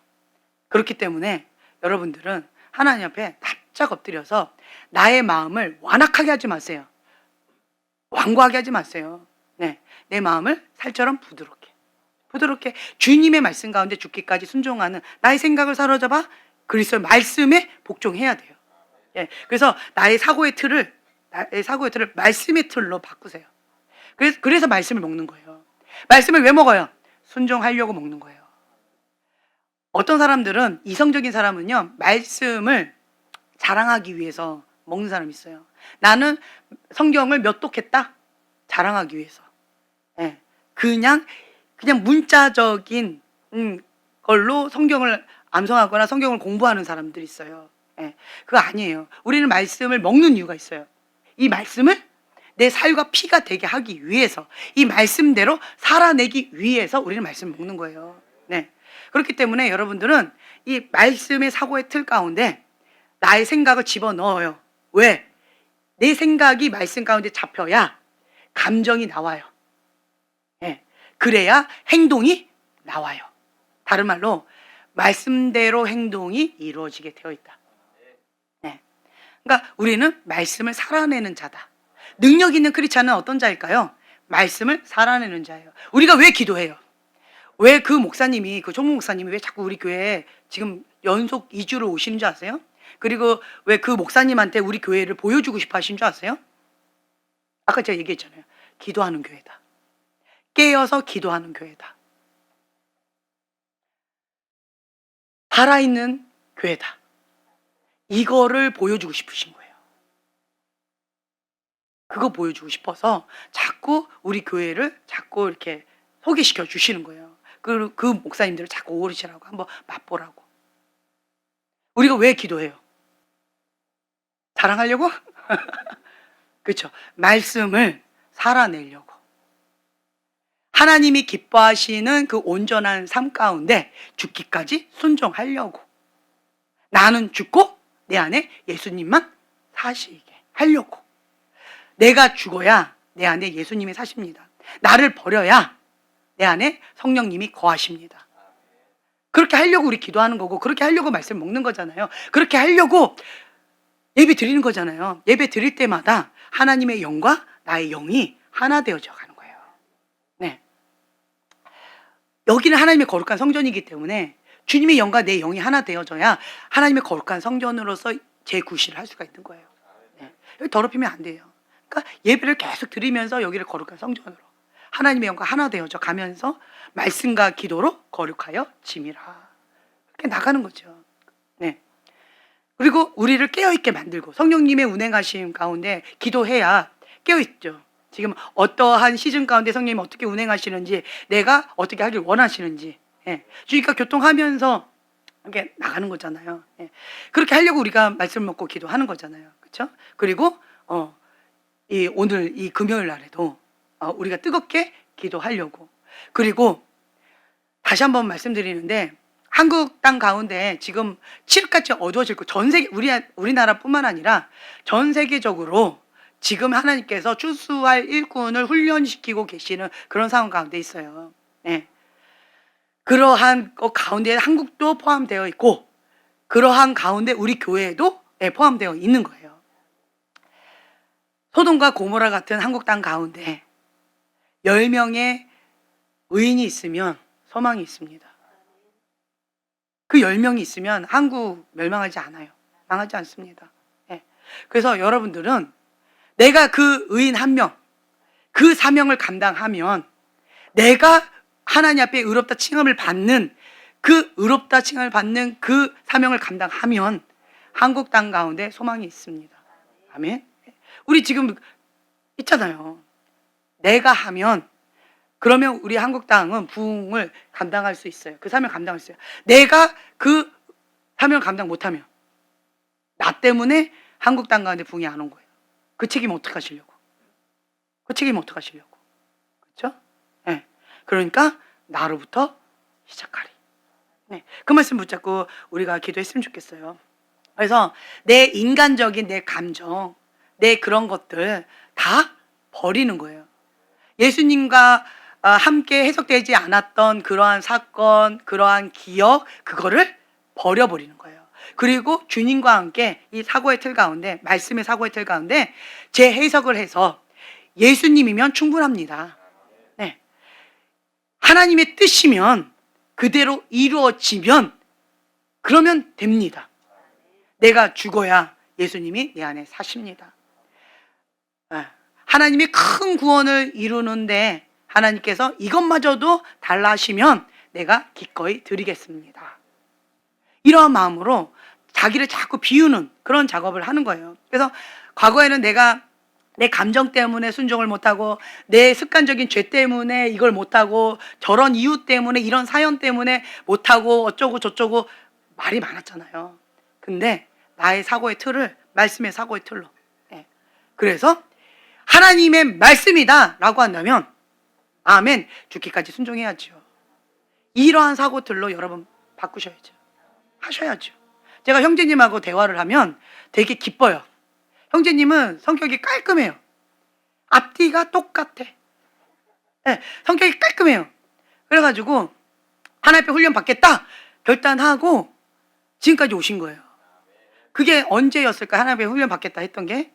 그렇기 때문에 여러분들은 하나님 앞에 바짝 엎드려서 나의 마음을 완악하게 하지 마세요. 완고하게 하지 마세요. 내 마음을 살처럼 부드럽게 주님의 말씀 가운데 죽기까지 순종하는 나의 생각을 사로잡아 그리스도의 말씀에 복종해야 돼요. 그래서 나의 사고의 틀을 말씀의 틀로 바꾸세요. 그래서 말씀을 먹는 거예요. 말씀을 왜 먹어요? 순종하려고 먹는 거예요. 어떤 사람들은 이성적인 사람은요, 말씀을 자랑하기 위해서 먹는 사람이 있어요. 나는 성경을 몇 독했다? 자랑하기 위해서. 그냥 문자적인 걸로 성경을 암송하거나 성경을 공부하는 사람들이 있어요. 그거 아니에요. 우리는 말씀을 먹는 이유가 있어요. 이 말씀을 내 살과 피가 되게 하기 위해서, 이 말씀대로 살아내기 위해서 우리는 말씀을 먹는 거예요. 그렇기 때문에 여러분들은 이 말씀의 사고의 틀 가운데 나의 생각을 집어넣어요. 왜? 내 생각이 말씀 가운데 잡혀야 감정이 나와요. 그래야 행동이 나와요. 다른 말로 말씀대로 행동이 이루어지게 되어 있다. 그러니까 우리는 말씀을 살아내는 자다. 능력 있는 크리스찬은 어떤 자일까요? 말씀을 살아내는 자예요. 우리가 왜 기도해요? 왜 그 목사님이, 그 총무 목사님이 왜 자꾸 우리 교회에 지금 연속 2주를 오시는 줄 아세요? 그리고 왜 그 목사님한테 우리 교회를 보여주고 싶어 하신 줄 아세요? 아까 제가 얘기했잖아요. 기도하는 교회다. 깨어서 기도하는 교회다. 살아있는 교회다. 이거를 보여주고 싶으신 거예요. 그거 보여주고 싶어서 자꾸 우리 교회를 자꾸 이렇게 소개시켜 주시는 거예요. 그 목사님들을 자꾸 오르시라고 한번 맛보라고. 우리가 왜 기도해요? 자랑하려고? 그렇죠. 말씀을 살아내려고. 하나님이 기뻐하시는 그 온전한 삶 가운데 죽기까지 순종하려고. 나는 죽고 내 안에 예수님만 사시게 하려고. 내가 죽어야 내 안에 예수님이 사십니다. 나를 버려야 내 안에 성령님이 거하십니다. 그렇게 하려고 우리 기도하는 거고, 그렇게 하려고 말씀 먹는 거잖아요. 그렇게 하려고 예배 드리는 거잖아요. 예배 드릴 때마다 하나님의 영과 나의 영이 하나 되어져 가는 거예요. 네. 여기는 하나님의 거룩한 성전이기 때문에 주님의 영과 내 영이 하나 되어져야 하나님의 거룩한 성전으로서 재구실을 할 수가 있는 거예요. 네. 여기 더럽히면 안 돼요. 그러니까 예배를 계속 드리면서 여기를 거룩한 성전으로 하나님의 영과 하나 되어져 가면서 말씀과 기도로 거룩하여 짐이라. 이렇게 나가는 거죠. 네. 그리고 우리를 깨어있게 만들고 성령님의 운행하심 가운데 기도해야 깨어있죠. 지금 어떠한 시즌 가운데 성령님이 어떻게 운행하시는지, 내가 어떻게 하길 원하시는지, 예. 주니까 교통하면서 이렇게 나가는 거잖아요. 예. 그렇게 하려고 우리가 말씀 먹고 기도하는 거잖아요. 그렇죠? 그리고 오늘 이 금요일 날에도 우리가 뜨겁게 기도하려고. 그리고 다시 한번 말씀드리는데, 한국 땅 가운데 지금 칠흑같이 어두워질 거, 전 세계, 우리나라뿐만 아니라 전 세계적으로 지금 하나님께서 추수할 일꾼을 훈련시키고 계시는 그런 상황 가운데 있어요. 네. 그러한 것 가운데 한국도 포함되어 있고, 그러한 가운데 우리 교회도 포함되어 있는 거예요. 소돔과 고모라 같은 한국 땅 가운데 10명의 의인이 있으면 소망이 있습니다. 그 10명이 있으면 한국 멸망하지 않아요. 망하지 않습니다. 네. 그래서 여러분들은 내가 그 의인 한 명, 그 사명을 감당하면, 내가 하나님 앞에 의롭다 칭함을 받는 그 의롭다 칭함을 받는 그 사명을 감당하면 한국 땅 가운데 소망이 있습니다. 아멘. 우리 지금 있잖아요. 내가 하면, 그러면 우리 한국 땅은 부흥을 감당할 수 있어요. 그 사명 감당할 수 있어요. 내가 그 사명을 감당 못하면, 나 때문에 한국 땅 가운데 부흥이 안 온 거예요. 그 책임 어떡하시려고? 그 책임 어떡하시려고? 그렇죠? 네. 그러니까 나로부터 시작하리. 네. 그 말씀 붙잡고 우리가 기도했으면 좋겠어요. 그래서 내 인간적인 내 감정, 내 그런 것들 다 버리는 거예요. 예수님과 함께 해석되지 않았던 그러한 사건, 그러한 기억, 그거를 버려버리는 거예요. 그리고 주님과 함께 이 사고의 틀 가운데, 말씀의 사고의 틀 가운데 재해석을 해서 예수님이면 충분합니다. 네. 하나님의 뜻이면, 그대로 이루어지면, 그러면 됩니다. 내가 죽어야 예수님이 내 안에 사십니다. 하나님이 큰 구원을 이루는데 하나님께서 이것마저도 달라 하시면 내가 기꺼이 드리겠습니다. 이러한 마음으로 자기를 자꾸 비우는 그런 작업을 하는 거예요. 그래서 과거에는 내가 내 감정 때문에 순종을 못하고, 내 습관적인 죄 때문에 이걸 못하고, 저런 이유 때문에, 이런 사연 때문에 못하고, 어쩌고 저쩌고 말이 많았잖아요. 근데 나의 사고의 틀을 말씀의 사고의 틀로, 그래서 하나님의 말씀이다 라고 한다면 아멘, 죽기까지 순종해야죠. 이러한 사고들로 여러분 바꾸셔야죠. 하셔야죠. 제가 형제님하고 대화를 하면 되게 기뻐요. 형제님은 성격이 깔끔해요. 앞뒤가 똑같아. 네, 성격이 깔끔해요. 그래가지고 하나님 앞에 훈련 받겠다 결단하고 지금까지 오신 거예요. 그게 언제였을까? 하나님 앞에 훈련 받겠다 했던 게,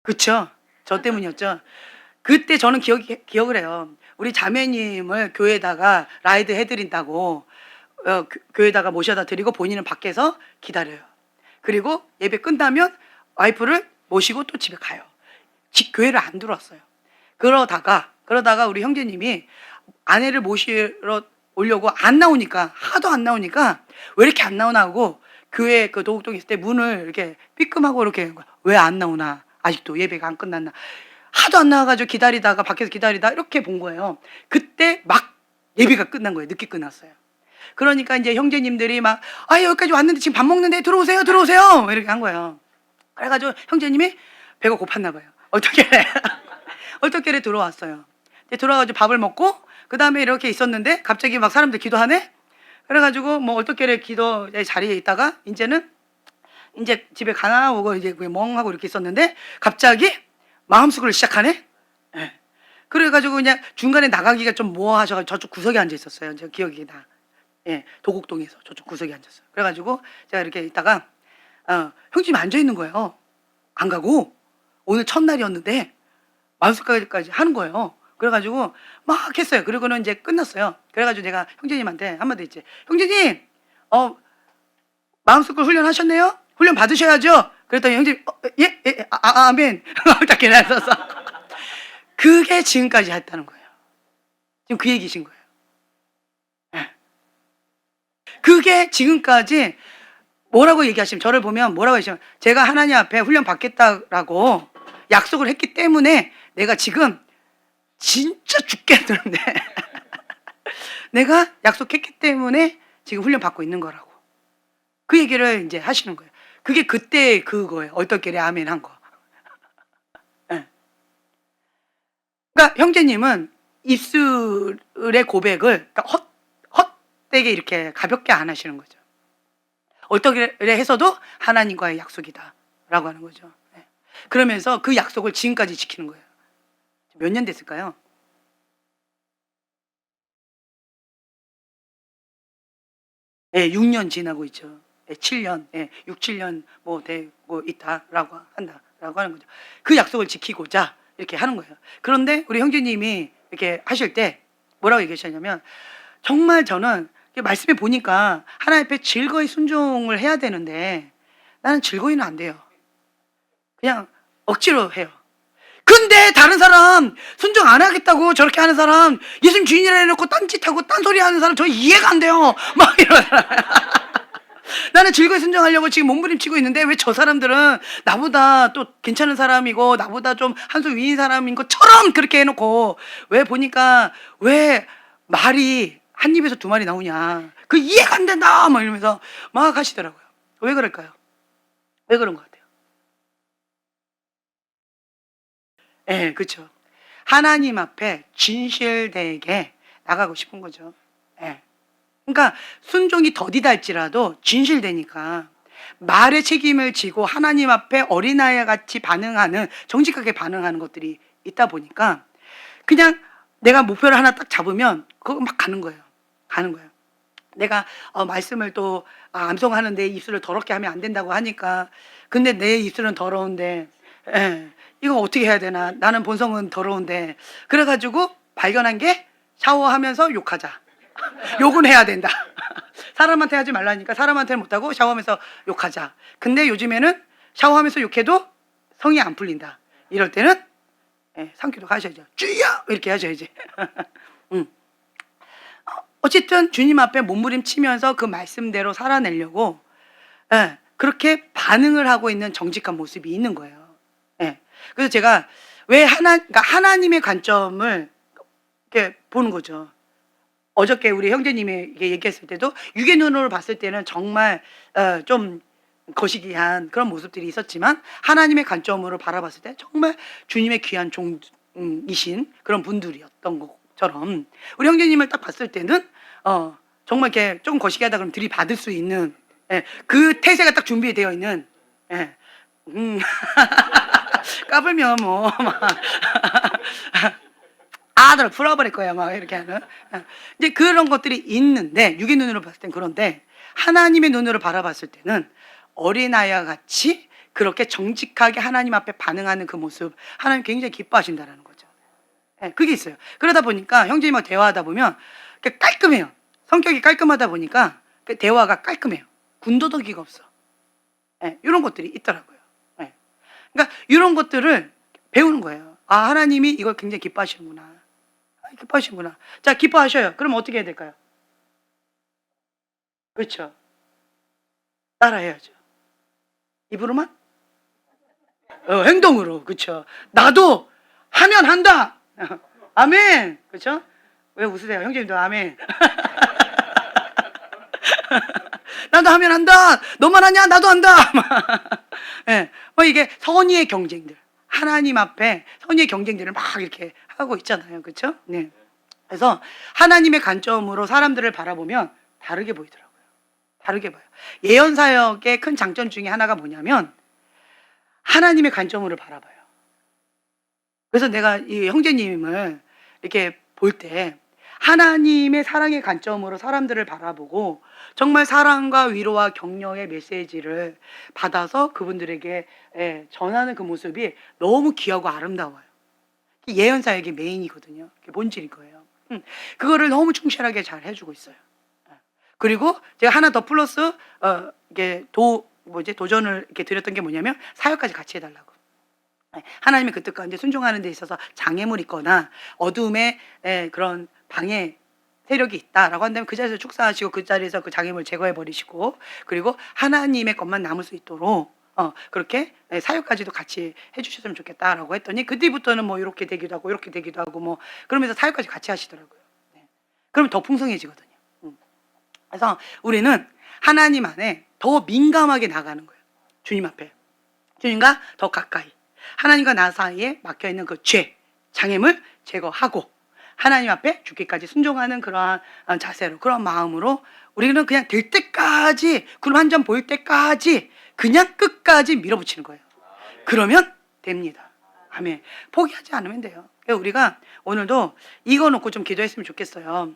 그쵸? 저 때문이었죠. 그때 저는 기억을 해요. 우리 자매님을 교회에다가 라이드 해드린다고 교회에다가 모셔다 드리고 본인은 밖에서 기다려요. 그리고 예배 끝나면 와이프를 모시고 또 집에 가요. 교회를 안 들어왔어요. 그러다가 우리 형제님이 아내를 모시러 오려고 안 나오니까, 하도 안 나오니까 왜 이렇게 안 나오나 하고 교회 그 도곡동에 있을 때 문을 이렇게 삐끔하고 이렇게, 왜 안 나오나, 아직도 예배가 안 끝났나, 하도 안 나와가지고 기다리다가 밖에서 기다리다 이렇게 본 거예요. 그때 막 예배가 끝난 거예요. 늦게 끝났어요. 그러니까 이제 형제님들이 막, 여기까지 왔는데 지금 밥 먹는데 들어오세요 이렇게 한 거예요. 그래가지고 형제님이 배가 고팠나 봐요. 어떻게 들어왔어요. 들어와가지고 밥을 먹고 그 다음에 이렇게 있었는데 갑자기 막 사람들 기도하네. 그래가지고 뭐 어떻게 기도 자리에 있다가 이제 집에 가나 오고 이제 멍하고 이렇게 있었는데 갑자기 마음수고를 시작하네. 네. 그래가지고 그냥 중간에 나가기가 좀 뭐하셔가지고 저쪽 구석에 앉아 있었어요. 제 기억이 나. 예, 도곡동에서 저쪽 구석에 앉았어요. 그래가지고 제가 이렇게 있다가 형님 앉아 있는 거예요. 안 가고 오늘 첫날이었는데 만수까지 하는 거예요. 그래가지고 막 했어요. 그리고는 이제 끝났어요. 그래가지고 내가 형제님한테 한마디 했지. 형제님, 마음속을 훈련하셨네요? 훈련 받으셔야죠. 그랬더니 형제님, 예? 예? 아멘. 딱 일어나서 그게 지금까지 했다는 거예요. 지금 그 얘기신 거예요. 예. 그게 지금까지 뭐라고 얘기하시면, 저를 보면 뭐라고 하시면, 제가 하나님 앞에 훈련 받겠다라고 약속을 했기 때문에 내가 지금 진짜 죽겠는데 내가 약속했기 때문에 지금 훈련 받고 있는 거라고. 그 얘기를 이제 하시는 거예요. 그게 그때 그거예요. 어떻게 아멘 한 거. 네. 그러니까 형제님은 입술의 고백을 그러니까 헛되게 이렇게 가볍게 안 하시는 거죠. 어떻게 해서도 하나님과의 약속이다라고 하는 거죠. 네. 그러면서 그 약속을 지금까지 지키는 거예요. 몇 년 됐을까요? 예, 6년 지나고 있죠. 예, 7년, 예, 6, 7년 뭐 되고 있다라고 한다라고 하는 거죠. 그 약속을 지키고자 이렇게 하는 거예요. 그런데 우리 형제님이 이렇게 하실 때 뭐라고 얘기하셨냐면, 정말 저는 말씀에 보니까 하나님 앞에 즐거이 순종을 해야 되는데 나는 즐거이는 안 돼요. 그냥 억지로 해요. 근데 다른 사람 순종 안 하겠다고 저렇게 하는 사람, 예수님 주인이라 해놓고 딴짓하고 딴소리 하는 사람 저 이해가 안 돼요. 막 이러잖아요. 나는 즐거이 순종하려고 지금 몸부림치고 있는데 왜 저 사람들은 나보다 또 괜찮은 사람이고 나보다 좀 한 수 위인 사람인 것처럼 그렇게 해놓고, 왜 보니까 왜 말이 한 입에서 두 마리 나오냐, 그 이해가 안 된다 막 이러면서 막 하시더라고요. 왜 그럴까요? 왜 그런 것 같아요? 예, 그렇죠. 하나님 앞에 진실되게 나가고 싶은 거죠. 예. 그러니까 순종이 더디다 할지라도 진실되니까 말의 책임을 지고 하나님 앞에 어린아이 같이 반응하는, 정직하게 반응하는 것들이 있다 보니까 그냥 내가 목표를 하나 딱 잡으면 그거 막 가는 거예요. 가는 거예요. 내가 말씀을 또 암송하는데 입술을 더럽게 하면 안 된다고 하니까, 근데 내 입술은 더러운데, 예, 이거 어떻게 해야 되나, 나는 본성은 더러운데, 그래가지고 발견한 게 샤워하면서 욕하자. 욕은 해야 된다. 사람한테 하지 말라니까 사람한테는 못하고 샤워하면서 욕하자. 근데 요즘에는 샤워하면서 욕해도 성이 안 풀린다. 이럴 때는 상기도 하셔야죠. 주여! 이렇게 하셔야지. 어쨌든 주님 앞에 몸부림치면서 그 말씀대로 살아내려고 그렇게 반응을 하고 있는 정직한 모습이 있는 거예요. 그래서 제가 왜 그러니까 하나님의 관점을 이렇게 보는 거죠. 어저께 우리 형제님이 얘기했을 때도 육의 눈으로 봤을 때는 정말 좀 거시기한 그런 모습들이 있었지만, 하나님의 관점으로 바라봤을 때 정말 주님의 귀한 종이신 그런 분들이었던 것처럼, 우리 형제님을 딱 봤을 때는 정말 이렇게 조금 거시기하다 그러면 들이받을 수 있는 그 태세가 딱 준비되어 있는, 까불면 뭐 막 아들 풀어버릴 거야 막 이렇게 하는 이제 그런 것들이 있는데, 육의 눈으로 봤을 땐 그런데 하나님의 눈으로 바라봤을 때는 어린아이와 같이 그렇게 정직하게 하나님 앞에 반응하는 그 모습, 하나님 굉장히 기뻐하신다는 거죠. 그게 있어요. 그러다 보니까 형제님하고 대화하다 보면 깔끔해요. 성격이 깔끔하다 보니까 그 대화가 깔끔해요. 군더더기가 없어. 이런 것들이 있더라고요. 그러니까 이런 것들을 배우는 거예요. 아, 하나님이 이걸 굉장히 기뻐하시는구나. 기뻐하시는구나. 자, 기뻐하셔요. 그럼 어떻게 해야 될까요? 그렇죠. 따라해야죠. 입으로만? 행동으로. 그렇죠. 나도 하면 한다. 아멘. 그렇죠? 왜 웃으세요? 형제님도 아멘. 나도 하면 한다. 너만 하냐? 나도 한다. 뭐 이게 선의의 경쟁들, 하나님 앞에 선의의 경쟁들을 막 이렇게 하고 있잖아요. 그렇죠? 네. 그래서 하나님의 관점으로 사람들을 바라보면 다르게 보이더라고요. 다르게 봐요. 예언 사역의 큰 장점 중에 하나가 뭐냐면 하나님의 관점으로 바라봐요. 그래서 내가 이 형제님을 이렇게 볼 때 하나님의 사랑의 관점으로 사람들을 바라보고 정말 사랑과 위로와 격려의 메시지를 받아서 그분들에게 전하는 그 모습이 너무 귀하고 아름다워요. 예언 사역이 메인이거든요. 그게 본질인 거예요. 그거를 너무 충실하게 잘 해주고 있어요. 그리고 제가 하나 더 플러스 이게 도전을 이렇게 드렸던 게 뭐냐면 사역까지 같이 해달라고. 하나님의 그 뜻 가운데 순종하는 데 있어서 장애물 있거나 어둠의 그런 방해 세력이 있다라고 한다면 그 자리에서 축사하시고 그 자리에서 그 장애물 제거해 버리시고 그리고 하나님의 것만 남을 수 있도록 그렇게 사역까지도 같이 해주셨으면 좋겠다라고 했더니 그 뒤부터는 뭐 이렇게 되기도 하고 이렇게 되기도 하고 뭐 그러면서 사역까지 같이 하시더라고요. 그러면 더 풍성해지거든요. 그래서 우리는 하나님 안에 더 민감하게 나가는 거예요. 주님 앞에. 주님과 더 가까이. 하나님과 나 사이에 막혀있는 그 죄, 장애물 제거하고 하나님 앞에 죽기까지 순종하는 그러한 자세로, 그런 마음으로 우리는 그냥 될 때까지, 구름 한 점 보일 때까지 그냥 끝까지 밀어붙이는 거예요. 그러면 됩니다. 아멘. 포기하지 않으면 돼요. 우리가 오늘도 이거 놓고 좀 기도했으면 좋겠어요.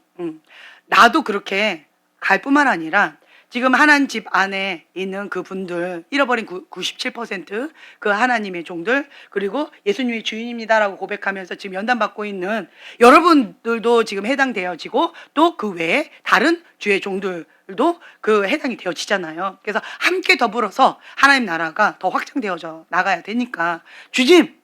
나도 그렇게 갈 뿐만 아니라 지금 하나님 집 안에 있는 그 분들, 잃어버린 97% 그 하나님의 종들, 그리고 예수님이 주인입니다라고 고백하면서 지금 연단받고 있는 여러분들도 지금 해당되어지고 또 그 외에 다른 주의 종들도 그 해당이 되어지잖아요. 그래서 함께 더불어서 하나님 나라가 더 확장되어져 나가야 되니까 주님,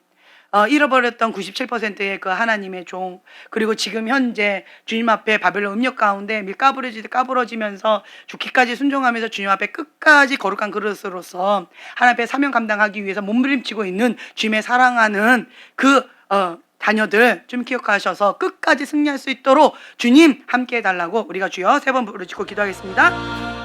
잃어버렸던 97%의 그 하나님의 종, 그리고 지금 현재 주님 앞에 바벨론 음력 가운데 밀 까부러지면서 죽기까지 순종하면서 주님 앞에 끝까지 거룩한 그릇으로서 하나님 앞에 사명 감당하기 위해서 몸부림치고 있는 주님의 사랑하는 그 자녀들 좀 기억하셔서 끝까지 승리할 수 있도록 주님 함께 해달라고 우리가 주여 3번 부르짖고 기도하겠습니다.